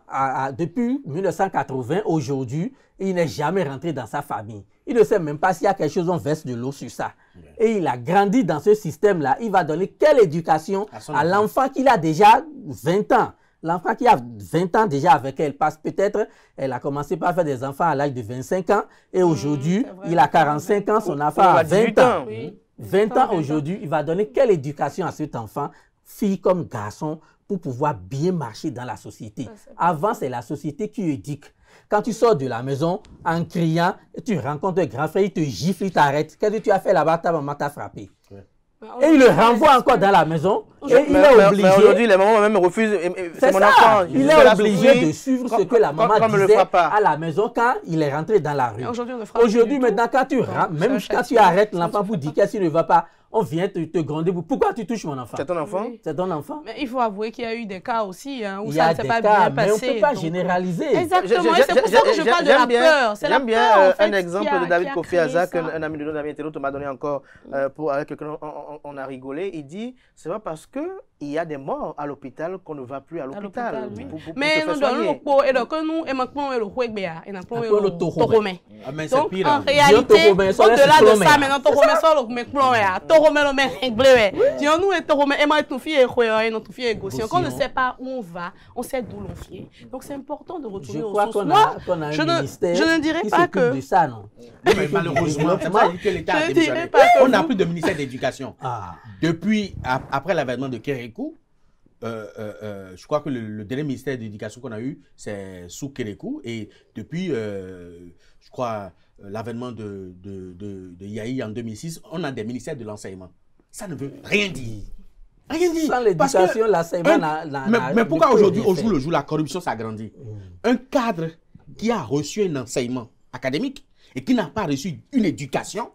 [SPEAKER 3] depuis 1980, aujourd'hui, et il n'est jamais rentré dans sa famille. Il ne sait même pas s'il y a quelque chose, on verse de l'eau sur ça. Et il a grandi dans ce système-là. Il va donner quelle éducation
[SPEAKER 4] À son
[SPEAKER 3] à l'enfant qui a déjà 20 ans? L'enfant qui a 20 ans déjà avec elle, parce peut-être elle a commencé par faire des enfants à l'âge de 25 ans, et aujourd'hui,
[SPEAKER 2] c'est vrai.
[SPEAKER 3] il a 45 ans, son enfant
[SPEAKER 1] Ou
[SPEAKER 3] a
[SPEAKER 1] à
[SPEAKER 3] 20
[SPEAKER 1] 18
[SPEAKER 3] ans.
[SPEAKER 1] ans.
[SPEAKER 2] Oui.
[SPEAKER 3] 20 ans aujourd'hui, il va donner quelle éducation à cet enfant, fille comme garçon, pour pouvoir bien marcher dans la société. Avant, c'est la société qui éduque. Quand tu sors de la maison en criant, et tu rencontres un grand frère, il te gifle, il t'arrête. Qu'est-ce que tu as fait là-bas? Ta maman t'a frappé. Et il le renvoie encore dans la maison. Et il est
[SPEAKER 1] Mais
[SPEAKER 3] obligé.
[SPEAKER 1] aujourd'hui, les mamans même refusent.
[SPEAKER 3] C'est
[SPEAKER 1] C'est mon
[SPEAKER 3] ça.
[SPEAKER 1] enfant.
[SPEAKER 3] Il
[SPEAKER 1] je vais
[SPEAKER 3] est
[SPEAKER 1] la
[SPEAKER 3] obligé
[SPEAKER 1] souffrir.
[SPEAKER 3] de suivre ce
[SPEAKER 1] Comme-
[SPEAKER 3] que la
[SPEAKER 1] comme-
[SPEAKER 3] maman
[SPEAKER 1] comme le
[SPEAKER 3] disait
[SPEAKER 1] papa.
[SPEAKER 3] à la maison quand il est rentré dans la rue.
[SPEAKER 2] Aujourd'hui, on ne frappe
[SPEAKER 3] Aujourd'hui,
[SPEAKER 2] plus du
[SPEAKER 3] maintenant, quand tu
[SPEAKER 2] Non,
[SPEAKER 3] rentres,
[SPEAKER 2] c'est
[SPEAKER 3] même
[SPEAKER 2] un
[SPEAKER 3] quand tu
[SPEAKER 2] châtiment.
[SPEAKER 3] arrêtes l'enfant pour dire qu'est-ce qui ne va pas, on vient te gronder. Pourquoi tu touches mon enfant?
[SPEAKER 1] C'est ton enfant?
[SPEAKER 2] Oui.
[SPEAKER 3] C'est ton enfant?
[SPEAKER 2] Mais il faut avouer qu'il y a eu des cas aussi où
[SPEAKER 3] Il y
[SPEAKER 2] ça
[SPEAKER 3] a
[SPEAKER 2] ne s'est
[SPEAKER 3] des
[SPEAKER 2] pas
[SPEAKER 3] cas,
[SPEAKER 2] bien
[SPEAKER 3] mais on ne
[SPEAKER 2] passé.
[SPEAKER 3] peut pas
[SPEAKER 2] donc-
[SPEAKER 3] généraliser.
[SPEAKER 2] Exactement, et c'est pour ça que je parle de la peur. C'est la
[SPEAKER 1] J'aime bien
[SPEAKER 2] peur, en fait,
[SPEAKER 1] un
[SPEAKER 2] qui
[SPEAKER 1] exemple
[SPEAKER 2] a-
[SPEAKER 1] de David
[SPEAKER 2] qui a
[SPEAKER 1] Kofiaza,
[SPEAKER 2] créé ça.
[SPEAKER 1] qu'un ami de nous, Damien Tello, m'a donné encore, avec lequel on a rigolé. Il dit, c'est pas parce qu'il y a des morts à l'hôpital qu'on ne va plus à l'hôpital.
[SPEAKER 2] oui.
[SPEAKER 1] pour
[SPEAKER 2] Mais
[SPEAKER 1] se
[SPEAKER 2] nous
[SPEAKER 1] faire
[SPEAKER 2] donnons
[SPEAKER 1] soigner.
[SPEAKER 2] le pot et donc nous aimons le Huegbea et nous
[SPEAKER 3] Après,
[SPEAKER 2] le
[SPEAKER 3] le Toromé.
[SPEAKER 4] Ah, mais c'est
[SPEAKER 2] Donc
[SPEAKER 4] pire.
[SPEAKER 2] en
[SPEAKER 4] hein.
[SPEAKER 2] réalité,
[SPEAKER 3] Toromé, ça, là,
[SPEAKER 2] au-delà
[SPEAKER 3] c'est
[SPEAKER 2] de
[SPEAKER 3] Toromé.
[SPEAKER 2] ça, maintenant Toromé sort le mec blanc ya, Toromé le mec bleu ya. Disons nous et Toromé et moi tout fille et Hueya et notre fille et Gossion. Quand on ne sait pas où on va, on sait d'où l'on vient. Donc c'est important de
[SPEAKER 3] Je
[SPEAKER 2] retourner aux
[SPEAKER 3] crois
[SPEAKER 2] sources.
[SPEAKER 3] qu'on
[SPEAKER 2] Moi,
[SPEAKER 3] a
[SPEAKER 2] je
[SPEAKER 3] un
[SPEAKER 2] ne-
[SPEAKER 3] ministère
[SPEAKER 2] je ne dirais
[SPEAKER 3] qui
[SPEAKER 2] pas
[SPEAKER 3] s'occupe
[SPEAKER 2] que-
[SPEAKER 3] de ça, non?
[SPEAKER 4] Non, mais malheureusement, c'est pas que l'État a
[SPEAKER 2] Je ne
[SPEAKER 4] démissionné.
[SPEAKER 2] dirais pas que
[SPEAKER 4] On n'a
[SPEAKER 2] vous-
[SPEAKER 4] plus de ministère d'éducation.
[SPEAKER 3] Ah.
[SPEAKER 4] Depuis, après l'avènement de Kérékou, je crois que le dernier ministère d'éducation qu'on a eu, c'est sous Kérékou. Et depuis, je crois, l'avènement de Yahi en 2006, on a des ministères de l'enseignement. Ça ne veut rien dire. Rien dire.
[SPEAKER 3] Sans
[SPEAKER 4] Parce que
[SPEAKER 3] l'éducation, l'enseignement
[SPEAKER 4] mais pourquoi
[SPEAKER 3] ne peut
[SPEAKER 4] aujourd'hui,
[SPEAKER 3] rien
[SPEAKER 4] au jour
[SPEAKER 3] faire.
[SPEAKER 4] le jour, la corruption s'agrandit? Un cadre qui a reçu un enseignement académique et qui n'a pas reçu une éducation,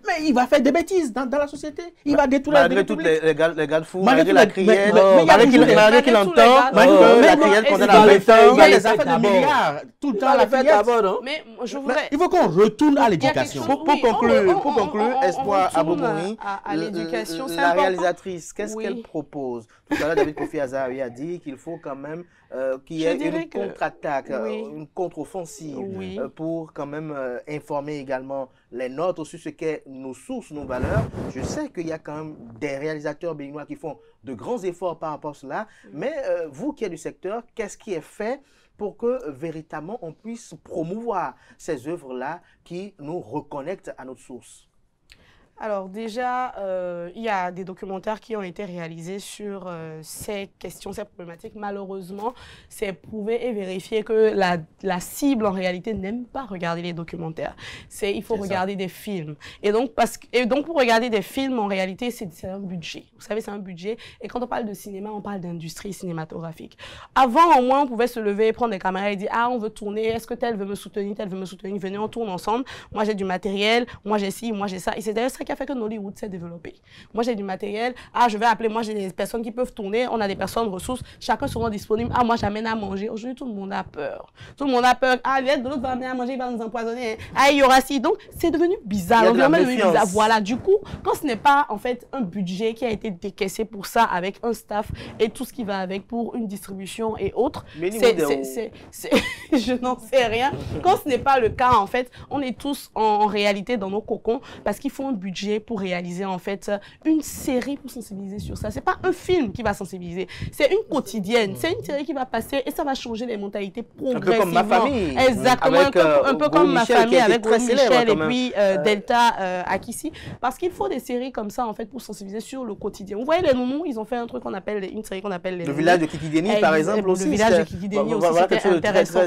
[SPEAKER 4] mais il va faire des bêtises dans la société. Il va détruire la
[SPEAKER 1] Malgré
[SPEAKER 4] vie
[SPEAKER 1] toutes
[SPEAKER 4] publique.
[SPEAKER 1] les garde-fous,
[SPEAKER 4] Malgré
[SPEAKER 1] malgré la
[SPEAKER 4] les-
[SPEAKER 1] crielle,
[SPEAKER 4] mais il y a toujours des-
[SPEAKER 1] malgré qu'il
[SPEAKER 2] malgré tous
[SPEAKER 1] entend,
[SPEAKER 2] les gars-
[SPEAKER 1] malgré
[SPEAKER 3] Oh,
[SPEAKER 1] que la
[SPEAKER 2] mais
[SPEAKER 1] crielle
[SPEAKER 2] bon,
[SPEAKER 1] condamne
[SPEAKER 2] est-ce
[SPEAKER 1] à
[SPEAKER 2] qu'il
[SPEAKER 1] 20
[SPEAKER 2] va
[SPEAKER 1] ans.
[SPEAKER 4] Il y a
[SPEAKER 3] Il
[SPEAKER 4] des
[SPEAKER 3] fait
[SPEAKER 4] affaires de
[SPEAKER 3] d'abord.
[SPEAKER 4] milliards tout le
[SPEAKER 3] Il
[SPEAKER 4] temps
[SPEAKER 3] va
[SPEAKER 4] à la
[SPEAKER 3] le faire
[SPEAKER 4] crielle.
[SPEAKER 3] d'abord, non?
[SPEAKER 2] Mais je voudrais.
[SPEAKER 4] Il faut qu'on retourne à
[SPEAKER 2] Il y a quelque
[SPEAKER 4] l'éducation.
[SPEAKER 2] chose-
[SPEAKER 1] Pour
[SPEAKER 2] Oui,
[SPEAKER 1] conclure,
[SPEAKER 2] on
[SPEAKER 1] Espoir
[SPEAKER 2] retourne
[SPEAKER 1] Abobouri,
[SPEAKER 2] à l'éducation, c'est
[SPEAKER 1] la
[SPEAKER 2] important.
[SPEAKER 1] réalisatrice, qu'est-ce
[SPEAKER 2] Oui.
[SPEAKER 1] qu'elle propose? Tout à l'heure, David Kofiaza a dit qu'il faut quand même qu'il y
[SPEAKER 2] Je
[SPEAKER 1] ait
[SPEAKER 2] dirais
[SPEAKER 1] une
[SPEAKER 2] que-
[SPEAKER 1] contre-attaque,
[SPEAKER 2] Oui.
[SPEAKER 1] une contre-offensive
[SPEAKER 2] Oui.
[SPEAKER 1] pour quand même informer également les nôtres, sur ce qu'est nos sources, nos valeurs. Je sais qu'il y a quand même des réalisateurs béninois qui font de grands efforts par rapport à cela. Mais vous qui êtes du secteur, qu'est-ce qui est fait pour que véritablement on puisse promouvoir ces œuvres-là qui nous reconnectent à notre source?
[SPEAKER 2] Alors déjà, il y a des documentaires qui ont été réalisés sur ces questions, ces problématiques. Malheureusement, c'est prouvé et vérifié que la cible, en réalité, n'aime pas regarder les documentaires. Il faut regarder des films. Et donc, pour regarder des films, en réalité, c'est un budget. Vous savez, c'est un budget. Et quand on parle de cinéma, on parle d'industrie cinématographique. Avant, au moins, on pouvait se lever, prendre des caméras et dire « Ah, on veut tourner. Est-ce que tel veut me soutenir, tel veut me soutenir? Venez, on tourne ensemble. Moi, j'ai du matériel. Moi, j'ai ci, moi, j'ai ça. » Et c'est d'ailleurs ça qui a fait que Nollywood s'est développé. Moi, j'ai du matériel. Ah, je vais appeler. Moi, j'ai des personnes qui peuvent tourner. On a des personnes ressources. Chacun sera disponible. Ah, moi, j'amène à manger. Aujourd'hui, tout le monde a peur. Tout le monde a peur. Ah, de l'autre va amener à manger, il va nous empoisonner. Ah, il y aura ci. Donc, c'est devenu bizarre. L'environnement est devenu bizarre. Voilà. Du coup, quand ce n'est pas, en fait, un budget qui a été décaissé pour ça, avec un staff et tout ce qui va avec pour une distribution et autres, je n'en sais rien. Quand ce n'est pas le cas, en fait, on est tous en réalité dans nos cocons parce qu'il faut un budget pour réaliser en fait une série pour sensibiliser sur ça. C'est pas un film qui va sensibiliser, c'est une quotidienne, c'est une série qui va passer et ça va changer les mentalités progressivement.
[SPEAKER 1] Un peu comme Ma Famille.
[SPEAKER 2] Exactement, un peu comme Ma Famille avec Michel et puis Delta Akissi, parce qu'il faut des séries comme ça en fait pour sensibiliser sur le quotidien. Vous voyez les nounous, ils ont fait un truc qu'on appelle une série qu'on appelle les
[SPEAKER 1] Le village de Kikideni par exemple aussi.
[SPEAKER 2] Le village de Kikideni aussi, c'était intéressant.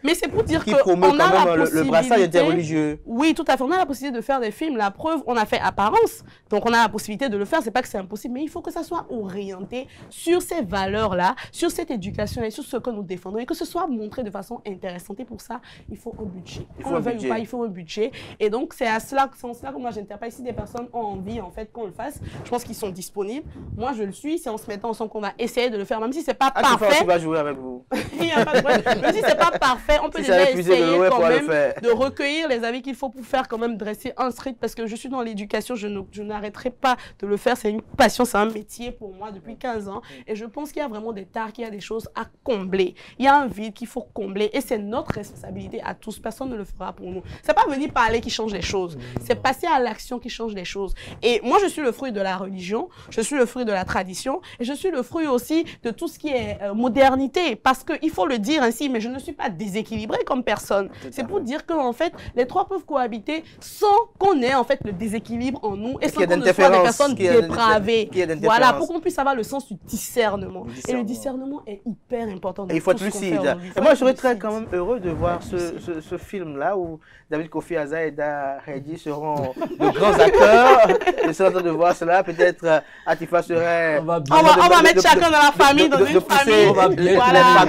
[SPEAKER 2] Mais c'est pour dire qu'on a la possibilité,
[SPEAKER 1] le brassage interreligieux.
[SPEAKER 2] Oui, tout à fait. On a la possibilité de faire des films. La preuve, on a fait Apparence. Donc, on a la possibilité de le faire. C'est pas que c'est impossible, mais il faut que ça soit orienté sur ces valeurs-là, sur cette éducation et sur ce que nous défendons et que ce soit montré de façon intéressante. Et pour ça, il faut un budget. Qu'on le veuille ou pas, il faut un budget. Et donc, c'est en cela que moi, j'interpelle. Si des personnes ont envie, en fait, qu'on le fasse, je pense qu'ils sont disponibles. Moi, je le suis. C'est en se mettant ensemble qu'on va essayer de le faire, même si c'est pas parfait.
[SPEAKER 1] Tu vas jouer avec vous.
[SPEAKER 2] Il n'y a pas de problème. Même si c'est pas parfait, on peut déjà essayer quand même de recueillir les avis qu'il faut pour faire quand même dresser un script, parce que je suis dans l'éducation, je n'arrêterai pas de le faire, c'est une passion, c'est un métier pour moi depuis 15 ans et je pense qu'il y a vraiment des tares, qu'il y a des choses à combler, il y a un vide qu'il faut combler et c'est notre responsabilité à tous, personne ne le fera pour nous. C'est pas venir parler qui change les choses, c'est passer à l'action qui change les choses. Et moi je suis le fruit de la religion, je suis le fruit de la tradition et je suis le fruit aussi de tout ce qui est modernité, parce qu'il faut le dire ainsi, mais je ne suis pas déséquilibrée comme personne. C'est pour dire que en fait, les trois peuvent cohabiter sans qu'on ait en fait le déséquilibre en nous et sans qu'on ne soit des personnes dépravées. Voilà, pour qu'on puisse avoir le sens du discernement. Et le discernement est hyper important.
[SPEAKER 1] Et il faut être lucide. Et moi, je serais très quand même heureux de voir ce film-là où David Kofi Aza et Da Redji seront de grands acteurs. Je serais en train de voir cela. Peut-être Atifa serait...
[SPEAKER 2] On va mettre chacun dans la famille, dans une famille.
[SPEAKER 1] Voilà.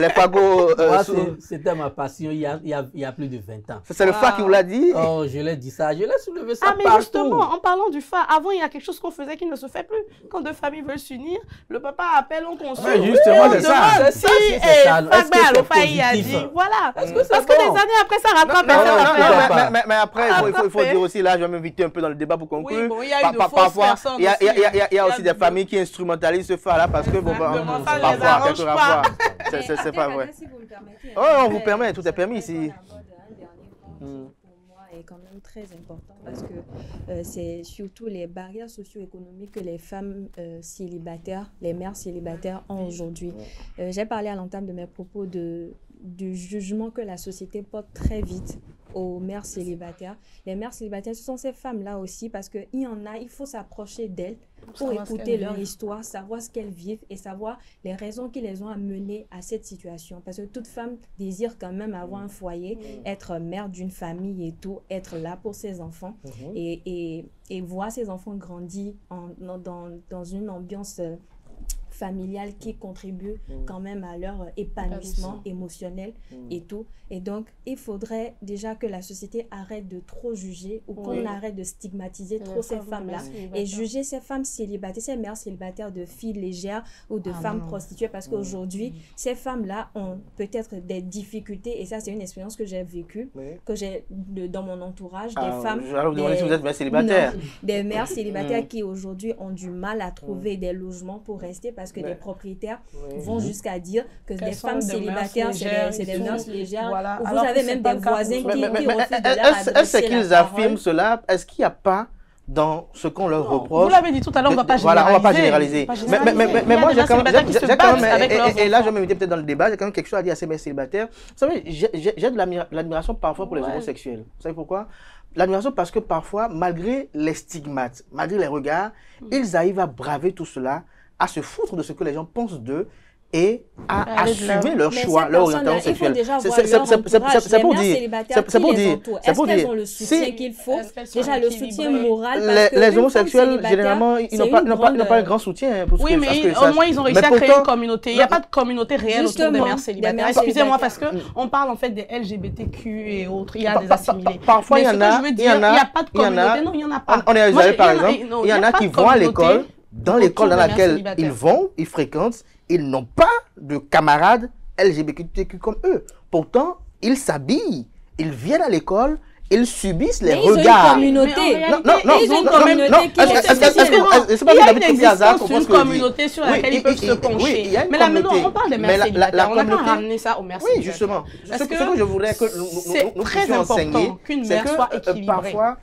[SPEAKER 1] Les fagots.
[SPEAKER 3] C'était ma passion il y a plus de 20 ans.
[SPEAKER 1] C'est le FA qui vous l'a dit?
[SPEAKER 3] Oh, je l'ai dit ça, je l'ai soulevé ça
[SPEAKER 2] mais
[SPEAKER 3] partout.
[SPEAKER 2] Justement, en parlant du FA, avant, il y a quelque chose qu'on faisait qui ne se fait plus. Quand deux familles veulent s'unir, le papa appelle, on consulte.
[SPEAKER 4] Oui, justement, c'est ça.
[SPEAKER 2] Voilà. Parce que des années après, ça rattrape.
[SPEAKER 1] Mais après, il faut dire aussi, là, je vais m'inviter un peu dans le débat pour conclure.
[SPEAKER 2] Oui, bon, il y a eu de fausses personnes aussi.
[SPEAKER 1] Il y a aussi des familles qui instrumentalisent ce FA-là parce que, bon, parfois, quelques rapports. C'est pas vrai.
[SPEAKER 5] Si vous me permettez.
[SPEAKER 1] Oh, on vous permet, tout est permis ici.
[SPEAKER 5] Pour moi est quand même très important parce que c'est surtout les barrières socio-économiques que les femmes célibataires, les mères célibataires ont aujourd'hui. J'ai parlé à l'entame de mes propos du jugement que la société porte très vite aux mères célibataires. Les mères célibataires, ce sont ces femmes-là aussi parce qu'il y en a, il faut s'approcher d'elles pour écouter leur histoire, savoir ce qu'elles vivent et savoir les raisons qui les ont amenées à cette situation. Parce que toute femme désire quand même avoir un foyer, être mère d'une famille et tout, être là pour ses enfants et voir ses enfants grandir dans une ambiance familiale qui contribue quand même à leur épanouissement émotionnel et tout. Et donc, il faudrait déjà que la société arrête de trop juger ou qu'on arrête de stigmatiser trop ces femmes-là et juger ces femmes célibataires, ces mères célibataires de filles légères ou de femmes prostituées parce qu'aujourd'hui, ces femmes-là ont peut-être des difficultés et ça, c'est une expérience que j'ai vécue, que j'ai dans mon entourage, des femmes...
[SPEAKER 1] Je vais vous demander si vous êtes mère célibataire.
[SPEAKER 5] Des mères célibataires qui aujourd'hui ont du mal à trouver des logements pour rester parce parce que des propriétaires
[SPEAKER 1] Oui.
[SPEAKER 5] vont jusqu'à dire que
[SPEAKER 2] Qu'elles
[SPEAKER 5] des
[SPEAKER 2] sont
[SPEAKER 5] femmes
[SPEAKER 2] des mœurs
[SPEAKER 5] célibataires,
[SPEAKER 2] légères
[SPEAKER 5] c'est
[SPEAKER 2] et
[SPEAKER 5] des
[SPEAKER 2] tout.
[SPEAKER 5] mœurs légères.
[SPEAKER 2] Voilà.
[SPEAKER 5] Ou vous
[SPEAKER 2] Alors que
[SPEAKER 5] avez
[SPEAKER 2] c'est
[SPEAKER 5] même
[SPEAKER 2] pas
[SPEAKER 5] des
[SPEAKER 2] le cas
[SPEAKER 5] voisins
[SPEAKER 2] pour
[SPEAKER 5] qui
[SPEAKER 2] nous.
[SPEAKER 5] refusent de leur
[SPEAKER 1] Est-ce
[SPEAKER 5] adresser la
[SPEAKER 1] qu'ils
[SPEAKER 5] parole.
[SPEAKER 1] affirment cela? Est-ce qu'il n'y a pas dans ce qu'on leur reproche?
[SPEAKER 2] Vous l'avez dit tout à l'heure, on ne va pas
[SPEAKER 1] Voilà,
[SPEAKER 2] généraliser.
[SPEAKER 1] on va pas généraliser.
[SPEAKER 2] Pas
[SPEAKER 1] Mais moi,
[SPEAKER 2] il y a des célibataires qui se
[SPEAKER 1] j'ai quand
[SPEAKER 2] battent avec
[SPEAKER 1] même,
[SPEAKER 2] leurs
[SPEAKER 1] et là, je
[SPEAKER 2] enfants.
[SPEAKER 1] vais m'inviter peut-être dans le débat, j'ai quand même quelque chose à dire à ces mères célibataires. Vous savez, j'ai de l'admiration parfois pour les homosexuels. Vous savez pourquoi? L'admiration parce que parfois, malgré les stigmates, malgré les regards, ils arrivent à braver tout cela, à se foutre de ce que les gens pensent d'eux et à
[SPEAKER 2] Aller de
[SPEAKER 1] assumer leur
[SPEAKER 5] Mais
[SPEAKER 1] choix,
[SPEAKER 5] ces
[SPEAKER 1] leur
[SPEAKER 5] personnes-là,
[SPEAKER 1] orientation
[SPEAKER 5] il faut
[SPEAKER 1] sexuelle.
[SPEAKER 5] déjà
[SPEAKER 1] C'est-
[SPEAKER 5] voir
[SPEAKER 1] c'est-
[SPEAKER 5] leur
[SPEAKER 1] c'est-
[SPEAKER 5] entourage,
[SPEAKER 1] c'est
[SPEAKER 5] les
[SPEAKER 1] pour
[SPEAKER 5] mères
[SPEAKER 1] dire.
[SPEAKER 5] célibataires
[SPEAKER 1] C'est
[SPEAKER 5] qui
[SPEAKER 1] pour
[SPEAKER 5] les
[SPEAKER 1] dire.
[SPEAKER 5] entourent.
[SPEAKER 1] C'est
[SPEAKER 5] Est-ce
[SPEAKER 1] pour
[SPEAKER 5] qu'elles
[SPEAKER 1] dire.
[SPEAKER 5] ont le soutien
[SPEAKER 1] Si-
[SPEAKER 5] qu'il faut?
[SPEAKER 2] Est-ce qu'elles sont
[SPEAKER 5] Déjà, le soutien
[SPEAKER 2] équilibrées?
[SPEAKER 5] moral, parce que
[SPEAKER 1] Les
[SPEAKER 5] une femme
[SPEAKER 1] homosexuels,
[SPEAKER 5] célibataire,
[SPEAKER 1] généralement, ils
[SPEAKER 5] c'est
[SPEAKER 1] n'ont
[SPEAKER 5] une
[SPEAKER 1] pas
[SPEAKER 5] grande-
[SPEAKER 1] un grand soutien. Pour ce
[SPEAKER 2] Oui,
[SPEAKER 1] que- parce
[SPEAKER 2] mais
[SPEAKER 1] que ça-
[SPEAKER 2] au moins, ils ont réussi
[SPEAKER 1] mais
[SPEAKER 2] à créer
[SPEAKER 1] pourtant-
[SPEAKER 2] une communauté. Il n'y a pas de communauté réelle autour des
[SPEAKER 5] Justement,
[SPEAKER 2] mères
[SPEAKER 5] des
[SPEAKER 2] célibataires.
[SPEAKER 5] mères
[SPEAKER 2] Excusez-moi, parce
[SPEAKER 5] célibataires.
[SPEAKER 2] qu'on parle en fait des LGBTQ et autres. Il y a
[SPEAKER 1] Pa-
[SPEAKER 2] des
[SPEAKER 1] pa-
[SPEAKER 2] assimilés.
[SPEAKER 1] parfois,
[SPEAKER 2] Mais
[SPEAKER 1] il y
[SPEAKER 2] ce
[SPEAKER 1] en
[SPEAKER 2] que
[SPEAKER 1] a,
[SPEAKER 2] je veux
[SPEAKER 1] il y
[SPEAKER 2] dire,
[SPEAKER 1] en
[SPEAKER 2] il n'y a pas de
[SPEAKER 1] il y en a-
[SPEAKER 2] communauté. Non, il n'y en a pas.
[SPEAKER 1] On est
[SPEAKER 2] Moi,
[SPEAKER 1] exagéré, par
[SPEAKER 2] il y en a-
[SPEAKER 1] exemple.
[SPEAKER 2] non,
[SPEAKER 1] Il y en a
[SPEAKER 2] pas
[SPEAKER 1] qui
[SPEAKER 2] de
[SPEAKER 1] vont à
[SPEAKER 2] communauté
[SPEAKER 1] l'école, dans l'école dans
[SPEAKER 2] autour des mères
[SPEAKER 1] laquelle
[SPEAKER 2] célibataires.
[SPEAKER 1] ils vont, ils fréquentent, ils n'ont pas de camarades LGBTQ comme eux. Pourtant, ils s'habillent, ils viennent à l'école, ils subissent les
[SPEAKER 5] Mais ils ont une
[SPEAKER 1] regards.
[SPEAKER 5] communauté.
[SPEAKER 2] Mais en
[SPEAKER 1] Non, non, non,
[SPEAKER 5] Ils ont une
[SPEAKER 1] non, non,
[SPEAKER 5] communauté
[SPEAKER 1] non,
[SPEAKER 5] qui
[SPEAKER 1] est-ce-
[SPEAKER 5] les
[SPEAKER 1] est-ce- est-ce-
[SPEAKER 5] soutient.
[SPEAKER 1] est-ce- est-ce que
[SPEAKER 2] Il y a
[SPEAKER 1] David
[SPEAKER 2] une
[SPEAKER 1] Kofi Hazard
[SPEAKER 2] existence
[SPEAKER 1] comprend
[SPEAKER 2] d'une
[SPEAKER 1] ce que je dis?
[SPEAKER 2] communauté sur
[SPEAKER 1] Oui,
[SPEAKER 2] laquelle ils peuvent se
[SPEAKER 1] oui,
[SPEAKER 2] pencher.
[SPEAKER 1] il y a une
[SPEAKER 2] Mais là, maintenant,
[SPEAKER 1] communauté.
[SPEAKER 2] on parle des
[SPEAKER 1] Mais
[SPEAKER 2] mères
[SPEAKER 1] la
[SPEAKER 2] célibataires. On n'a
[SPEAKER 1] communauté-
[SPEAKER 2] pas ramené ça aux mères
[SPEAKER 1] Oui,
[SPEAKER 2] célibataires.
[SPEAKER 1] justement.
[SPEAKER 2] Parce
[SPEAKER 1] Ce que je voudrais que nous
[SPEAKER 2] c'est très
[SPEAKER 1] puissions enseigner,
[SPEAKER 2] important qu'une
[SPEAKER 1] c'est
[SPEAKER 2] mère soit
[SPEAKER 1] que
[SPEAKER 2] équilibrée.
[SPEAKER 1] parfois,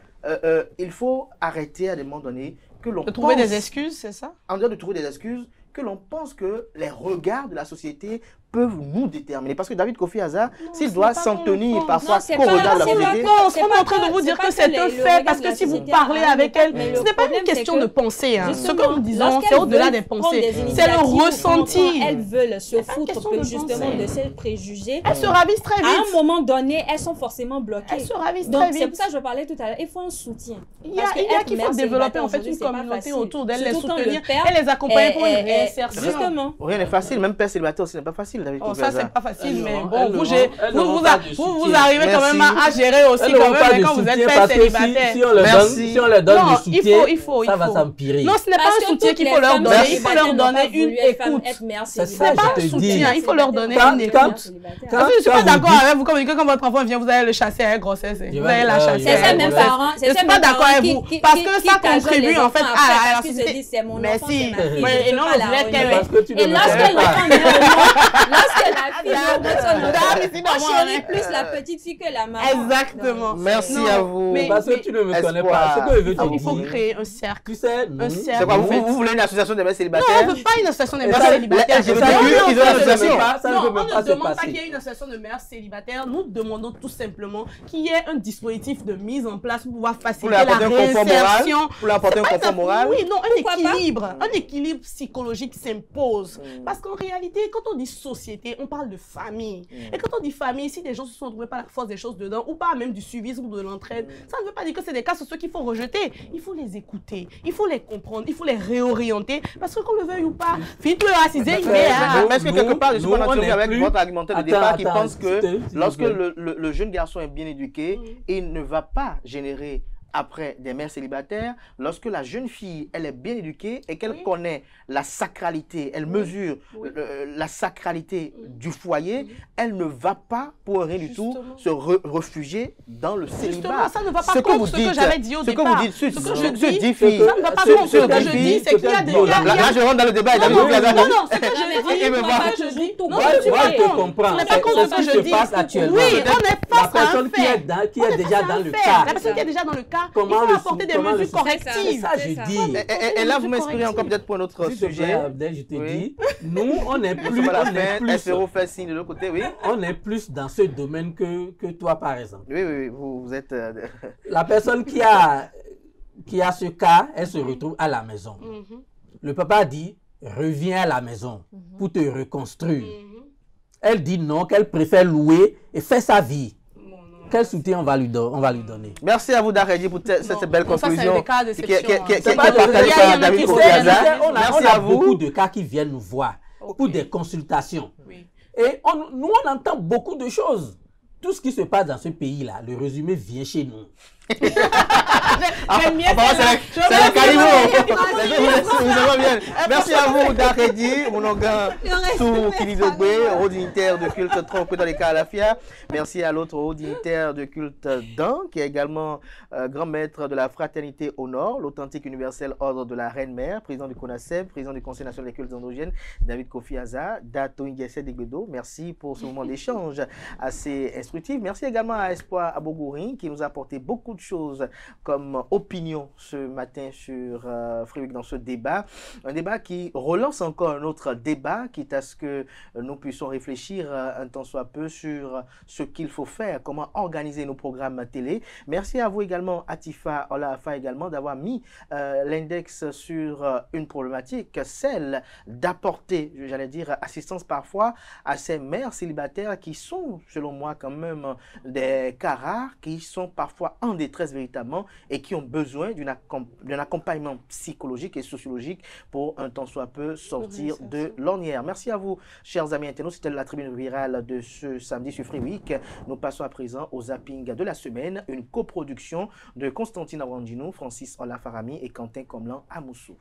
[SPEAKER 1] il faut arrêter à des moments donnés que l'on
[SPEAKER 2] De trouver
[SPEAKER 1] pense-
[SPEAKER 2] des excuses, c'est ça?
[SPEAKER 1] en dehors de trouver des excuses, que l'on pense que les regards de la société peuvent nous déterminer. Parce que David Kofi Hazard, s'il doit
[SPEAKER 2] c'est pas
[SPEAKER 1] s'en
[SPEAKER 2] qu'on
[SPEAKER 1] tenir
[SPEAKER 2] pense.
[SPEAKER 1] parfois
[SPEAKER 5] Non, c'est
[SPEAKER 1] qu'au
[SPEAKER 5] pas-
[SPEAKER 1] regard de la
[SPEAKER 5] c'est pas
[SPEAKER 1] société,
[SPEAKER 2] Non, on
[SPEAKER 5] C'est
[SPEAKER 2] est
[SPEAKER 5] pas
[SPEAKER 2] en train de
[SPEAKER 5] que-
[SPEAKER 2] vous
[SPEAKER 5] c'est
[SPEAKER 2] dire
[SPEAKER 5] pas
[SPEAKER 2] que
[SPEAKER 5] que
[SPEAKER 2] c'est
[SPEAKER 5] le
[SPEAKER 2] un
[SPEAKER 5] regard
[SPEAKER 2] fait,
[SPEAKER 5] de
[SPEAKER 2] parce
[SPEAKER 5] la
[SPEAKER 2] que si vous
[SPEAKER 5] société
[SPEAKER 2] parlez
[SPEAKER 5] a
[SPEAKER 2] avec
[SPEAKER 5] un
[SPEAKER 2] elle,
[SPEAKER 5] impact, mais
[SPEAKER 2] ce
[SPEAKER 5] le
[SPEAKER 2] n'est pas une
[SPEAKER 5] problème, c'est
[SPEAKER 2] question
[SPEAKER 5] que-
[SPEAKER 2] de penser. Hein. Ce que
[SPEAKER 5] Justement,
[SPEAKER 2] nous disons,
[SPEAKER 5] lorsqu'elles
[SPEAKER 2] c'est au-delà
[SPEAKER 5] veulent
[SPEAKER 2] des
[SPEAKER 5] prendre
[SPEAKER 2] pensées.
[SPEAKER 5] des
[SPEAKER 2] C'est le
[SPEAKER 5] initiatives ou
[SPEAKER 2] ressenti.
[SPEAKER 5] quand elles veulent se
[SPEAKER 2] pas une
[SPEAKER 5] foutre
[SPEAKER 2] question de
[SPEAKER 5] justement
[SPEAKER 2] penser.
[SPEAKER 5] de ces préjugés.
[SPEAKER 2] Elles se ravissent très
[SPEAKER 5] À un
[SPEAKER 2] vite.
[SPEAKER 5] moment donné, elles sont forcément bloquées.
[SPEAKER 2] Elles se ravissent
[SPEAKER 5] Donc,
[SPEAKER 2] très
[SPEAKER 5] c'est
[SPEAKER 2] vite.
[SPEAKER 5] pour ça que je parlais tout à l'heure. Il faut un soutien.
[SPEAKER 2] Il y a
[SPEAKER 5] Parce que être
[SPEAKER 2] qu'il
[SPEAKER 5] mère
[SPEAKER 2] faut développer en fait
[SPEAKER 5] célibataire
[SPEAKER 2] une
[SPEAKER 5] aujourd'hui, c'est pas
[SPEAKER 2] communauté
[SPEAKER 5] facile.
[SPEAKER 2] autour d'elles, les
[SPEAKER 5] Surtout quand le
[SPEAKER 2] soutenir
[SPEAKER 5] père
[SPEAKER 2] et les accompagner pour une
[SPEAKER 5] est-
[SPEAKER 2] réinsertion.
[SPEAKER 5] Justement.
[SPEAKER 1] rien n'est facile. Même père célibataire aussi n'est pas facile, David
[SPEAKER 2] Oh,
[SPEAKER 1] Kofi
[SPEAKER 2] ça,
[SPEAKER 1] Hazard.
[SPEAKER 2] c'est pas facile,
[SPEAKER 3] Elles
[SPEAKER 2] mais
[SPEAKER 3] n'auront-
[SPEAKER 2] bon,
[SPEAKER 3] elles
[SPEAKER 2] vous,
[SPEAKER 3] n'auront pas de
[SPEAKER 2] vous
[SPEAKER 3] soutien.
[SPEAKER 2] arrivez quand
[SPEAKER 1] Merci.
[SPEAKER 2] même à gérer aussi
[SPEAKER 3] Elles
[SPEAKER 2] quand
[SPEAKER 3] n'auront
[SPEAKER 2] même
[SPEAKER 3] pas
[SPEAKER 2] hein,
[SPEAKER 3] de
[SPEAKER 2] quand vous êtes
[SPEAKER 3] soutien
[SPEAKER 2] père
[SPEAKER 3] parce que
[SPEAKER 2] célibataire.
[SPEAKER 3] si on leur
[SPEAKER 1] Merci.
[SPEAKER 3] donne, si on leur donne
[SPEAKER 2] Non,
[SPEAKER 3] du soutien,
[SPEAKER 2] il faut.
[SPEAKER 3] ça va s'empirer.
[SPEAKER 2] Non, ce n'est pas
[SPEAKER 5] Parce
[SPEAKER 2] un
[SPEAKER 5] que
[SPEAKER 2] soutien
[SPEAKER 5] toutes
[SPEAKER 2] qu'il
[SPEAKER 5] les
[SPEAKER 2] faut leur
[SPEAKER 5] femmes
[SPEAKER 2] donner, il
[SPEAKER 5] célibataires
[SPEAKER 2] faut leur
[SPEAKER 5] n'ont pas
[SPEAKER 2] donner
[SPEAKER 5] voulu
[SPEAKER 2] une
[SPEAKER 5] être
[SPEAKER 2] écoute.
[SPEAKER 5] mère
[SPEAKER 3] C'est
[SPEAKER 5] célibataire.
[SPEAKER 3] ça,
[SPEAKER 2] pas
[SPEAKER 3] je
[SPEAKER 2] un
[SPEAKER 3] te dis.
[SPEAKER 2] soutien, il faut leur donner
[SPEAKER 3] Quand-
[SPEAKER 2] une
[SPEAKER 3] quand-
[SPEAKER 2] écoute.
[SPEAKER 3] Quand-
[SPEAKER 2] Parce que je ne suis
[SPEAKER 3] quand
[SPEAKER 2] pas
[SPEAKER 3] vous
[SPEAKER 2] d'accord
[SPEAKER 3] dites-
[SPEAKER 2] avec vous, comme quand votre enfant vient, vous allez le chasser à la grossesse. Vous
[SPEAKER 3] Je
[SPEAKER 2] allez la
[SPEAKER 3] vais-
[SPEAKER 2] chasser
[SPEAKER 3] je
[SPEAKER 5] C'est
[SPEAKER 3] vais-
[SPEAKER 2] à
[SPEAKER 5] ces
[SPEAKER 2] la
[SPEAKER 5] mêmes
[SPEAKER 2] grossesse.
[SPEAKER 5] parents,
[SPEAKER 2] Je ne suis pas d'accord avec vous. Parce que ça contribue en fait à la
[SPEAKER 5] qui se
[SPEAKER 2] société.
[SPEAKER 5] disent c'est mon
[SPEAKER 2] Mais
[SPEAKER 5] enfant,
[SPEAKER 2] si.
[SPEAKER 5] c'est ma fille.
[SPEAKER 2] Ouais,
[SPEAKER 5] je
[SPEAKER 2] et
[SPEAKER 5] peux
[SPEAKER 2] non,
[SPEAKER 5] pas
[SPEAKER 2] on
[SPEAKER 5] la
[SPEAKER 2] voulait qu'elle-
[SPEAKER 5] renier.
[SPEAKER 3] Parce que tu ne
[SPEAKER 5] Et
[SPEAKER 3] me
[SPEAKER 5] lorsque
[SPEAKER 3] connais pas.
[SPEAKER 5] l'enfant naît au monde, lorsque la fille naît au monde, son
[SPEAKER 2] Ah,
[SPEAKER 5] enfant, on chérit plus la petite fille que la maman.
[SPEAKER 2] Exactement.
[SPEAKER 1] Merci
[SPEAKER 2] Non,
[SPEAKER 1] à vous.
[SPEAKER 2] mais-
[SPEAKER 3] Parce que tu ne me connais
[SPEAKER 1] Espoir.
[SPEAKER 3] pas. Ce que je veux te
[SPEAKER 2] Il faut
[SPEAKER 3] dire,
[SPEAKER 2] créer un cercle.
[SPEAKER 3] tu sais, nous,
[SPEAKER 2] Un
[SPEAKER 1] C'est
[SPEAKER 2] cercle.
[SPEAKER 1] quoi,
[SPEAKER 2] en
[SPEAKER 1] vous,
[SPEAKER 2] fait.
[SPEAKER 1] vous voulez une association de mères
[SPEAKER 2] Non,
[SPEAKER 1] célibataires?
[SPEAKER 2] on ne veut pas une association de
[SPEAKER 3] Et
[SPEAKER 2] mères
[SPEAKER 3] ça,
[SPEAKER 2] célibataires.
[SPEAKER 1] les LGBT,
[SPEAKER 2] Non,
[SPEAKER 1] ils ont une
[SPEAKER 2] non,
[SPEAKER 1] association.
[SPEAKER 3] Ça ne
[SPEAKER 2] Non,
[SPEAKER 3] peut
[SPEAKER 2] on
[SPEAKER 3] même
[SPEAKER 2] ne
[SPEAKER 3] pas se
[SPEAKER 2] demande pas
[SPEAKER 3] passer.
[SPEAKER 2] qu'il y ait une association de mères célibataires. Nous demandons tout simplement qu'il y ait un dispositif de mise en place pour pouvoir faciliter
[SPEAKER 1] Pour lui apporter
[SPEAKER 2] la
[SPEAKER 1] un confort moral.
[SPEAKER 2] réinsertion.
[SPEAKER 1] Pour lui apporter un
[SPEAKER 2] C'est pas
[SPEAKER 1] confort
[SPEAKER 2] ça.
[SPEAKER 1] moral.
[SPEAKER 2] Oui, non,
[SPEAKER 5] Pourquoi pas?
[SPEAKER 2] un équilibre psychologique s'impose. Parce qu'en réalité, quand on dit société, on parle de famille. Et quand on dit famille, si des gens se sont retrouvés par la force des choses dedans, ou pas même du suivisme ou de l'entraide, ça ne veut pas dire que c'est des cas sociaux qu'il faut rejeter. Il faut les écouter, il faut les comprendre, il faut les réorienter. Parce que qu'on le veuille ou pas, vite le racisé, il
[SPEAKER 3] Mais-
[SPEAKER 2] est là.
[SPEAKER 1] Mais est-ce que quelque part, je suis
[SPEAKER 3] nous,
[SPEAKER 1] pas
[SPEAKER 3] on
[SPEAKER 1] d'accord
[SPEAKER 3] est
[SPEAKER 1] avec
[SPEAKER 3] plus-
[SPEAKER 1] votre argumentaire de
[SPEAKER 3] Attends,
[SPEAKER 1] départ qui
[SPEAKER 3] attends,
[SPEAKER 1] pense
[SPEAKER 3] s'il
[SPEAKER 1] que
[SPEAKER 3] te
[SPEAKER 1] lorsque
[SPEAKER 3] plaît.
[SPEAKER 1] le jeune garçon est bien éduqué, il ne va pas générer après des mères célibataires, lorsque la jeune fille, elle est bien éduquée et qu'elle connaît la sacralité, elle mesure la sacralité du foyer, elle ne va pas pour rien du tout se réfugier dans le célibat.
[SPEAKER 2] Justement, ça ne va pas
[SPEAKER 1] Ce que
[SPEAKER 2] contre
[SPEAKER 1] vous
[SPEAKER 2] ce que
[SPEAKER 1] dites,
[SPEAKER 2] j'avais dit au
[SPEAKER 1] ce que
[SPEAKER 2] départ.
[SPEAKER 1] vous dites,
[SPEAKER 2] Ce que je
[SPEAKER 1] ce
[SPEAKER 2] dis,
[SPEAKER 1] dit filles,
[SPEAKER 2] ça ne va pas contre ce que je dis, c'est qu'il y a des...
[SPEAKER 1] Là, je rentre dans le débat et
[SPEAKER 2] Non,
[SPEAKER 1] David
[SPEAKER 2] non,
[SPEAKER 1] Kofi Hazard.
[SPEAKER 2] non, ce que
[SPEAKER 5] Non,
[SPEAKER 2] je
[SPEAKER 5] mais
[SPEAKER 2] dis,
[SPEAKER 1] il me
[SPEAKER 2] ce
[SPEAKER 1] voit.
[SPEAKER 2] que je dis, non,
[SPEAKER 3] Moi,
[SPEAKER 2] je suis
[SPEAKER 3] moi,
[SPEAKER 2] pas
[SPEAKER 3] je te
[SPEAKER 2] contre.
[SPEAKER 3] comprends.
[SPEAKER 2] Ce n'est pas
[SPEAKER 3] C'est
[SPEAKER 2] contre
[SPEAKER 3] ce
[SPEAKER 2] ce que
[SPEAKER 3] qui
[SPEAKER 2] je
[SPEAKER 3] se
[SPEAKER 2] dis.
[SPEAKER 3] passe actuellement.
[SPEAKER 2] Oui, on est
[SPEAKER 3] La
[SPEAKER 2] face à un
[SPEAKER 3] personne qui est,
[SPEAKER 2] fait.
[SPEAKER 3] qui est déjà dans le
[SPEAKER 2] La
[SPEAKER 3] cas.
[SPEAKER 2] personne qui est déjà dans le cas, il
[SPEAKER 3] Comment
[SPEAKER 2] faut
[SPEAKER 3] le
[SPEAKER 2] apporter des
[SPEAKER 3] comment le
[SPEAKER 2] mesures
[SPEAKER 3] C'est
[SPEAKER 2] correctives.
[SPEAKER 3] ça, je dis.
[SPEAKER 1] Et là, vous m'inspirez encore peut-être pour un autre
[SPEAKER 3] S'il te plaît,
[SPEAKER 1] sujet.
[SPEAKER 3] Abdel, je te
[SPEAKER 1] Oui.
[SPEAKER 3] dis, nous, on est
[SPEAKER 1] Nous
[SPEAKER 3] plus,
[SPEAKER 1] sommes à la
[SPEAKER 3] on est
[SPEAKER 1] fin,
[SPEAKER 3] plus,
[SPEAKER 1] SRO fait signe de l'autre côté, oui.
[SPEAKER 3] on est plus dans ce domaine que toi, par exemple.
[SPEAKER 1] Oui, oui, oui, vous êtes...
[SPEAKER 3] La personne qui a ce cas, elle se retrouve à la maison. Le papa dit, reviens à la maison pour te reconstruire. Elle dit non, qu'elle préfère louer et faire sa vie. Quel soutien on va lui donner?
[SPEAKER 1] Merci à vous, Daredji, pour cette belle
[SPEAKER 2] Non, ça, c'est
[SPEAKER 1] conclusion
[SPEAKER 2] des cas
[SPEAKER 1] qui est
[SPEAKER 2] d'exception,
[SPEAKER 1] qui est-
[SPEAKER 2] hein.
[SPEAKER 1] qui
[SPEAKER 3] C'est
[SPEAKER 1] est
[SPEAKER 3] pas de-
[SPEAKER 1] partagée
[SPEAKER 2] il y
[SPEAKER 1] par
[SPEAKER 2] en a
[SPEAKER 1] David
[SPEAKER 2] qui
[SPEAKER 1] Kofi
[SPEAKER 2] sont-
[SPEAKER 1] Hazard.
[SPEAKER 3] On
[SPEAKER 1] Merci
[SPEAKER 3] a
[SPEAKER 1] à
[SPEAKER 3] beaucoup
[SPEAKER 1] vous.
[SPEAKER 3] de cas qui viennent nous voir pour des consultations.
[SPEAKER 2] Oui.
[SPEAKER 3] Et nous, on entend beaucoup de choses. Tout ce qui se passe dans ce pays-là, le résumé vient chez nous.
[SPEAKER 2] J'aime bien
[SPEAKER 1] c'est la Caribou. Merci à vous, Daredi, mon organe sous Kinidogbe, haut dignitaire de culte Tronc dans les Calafia. Merci à l'autre haut dignitaire de culte Dan, qui est également grand maître de la fraternité au Nord, l'authentique universel ordre de la Reine-Mère, président du CONACEB, président du Conseil national des cultes endogènes, David Kofi Aza, Dato Ingese Degbedo. Merci pour ce moment d'échange assez instructif. Merci également à Espoir Abogourin qui nous a apporté beaucoup de choses comme opinion ce matin sur Free Week dans ce débat. Un débat qui relance encore un autre débat, quitte à ce que nous puissions réfléchir un temps soit peu sur ce qu'il faut faire, comment organiser nos programmes télé. Merci à vous également, Atifa Olafa également, d'avoir mis l'index sur une problématique, celle d'apporter, j'allais dire, assistance parfois à ces mères célibataires qui sont, selon moi, quand même des cas rares, qui sont parfois en détresse véritablement et qui ont besoin d'un accompagnement psychologique et sociologique pour un temps soit peu sortir de l'ornière. Merci à vous, chers amis internautes. C'était la tribune virale de ce samedi sur Free Week. Nous passons à présent au zapping de la semaine, une coproduction de Constantine Awandino, Francis Olafarami et Quentin Comlan Amoussou.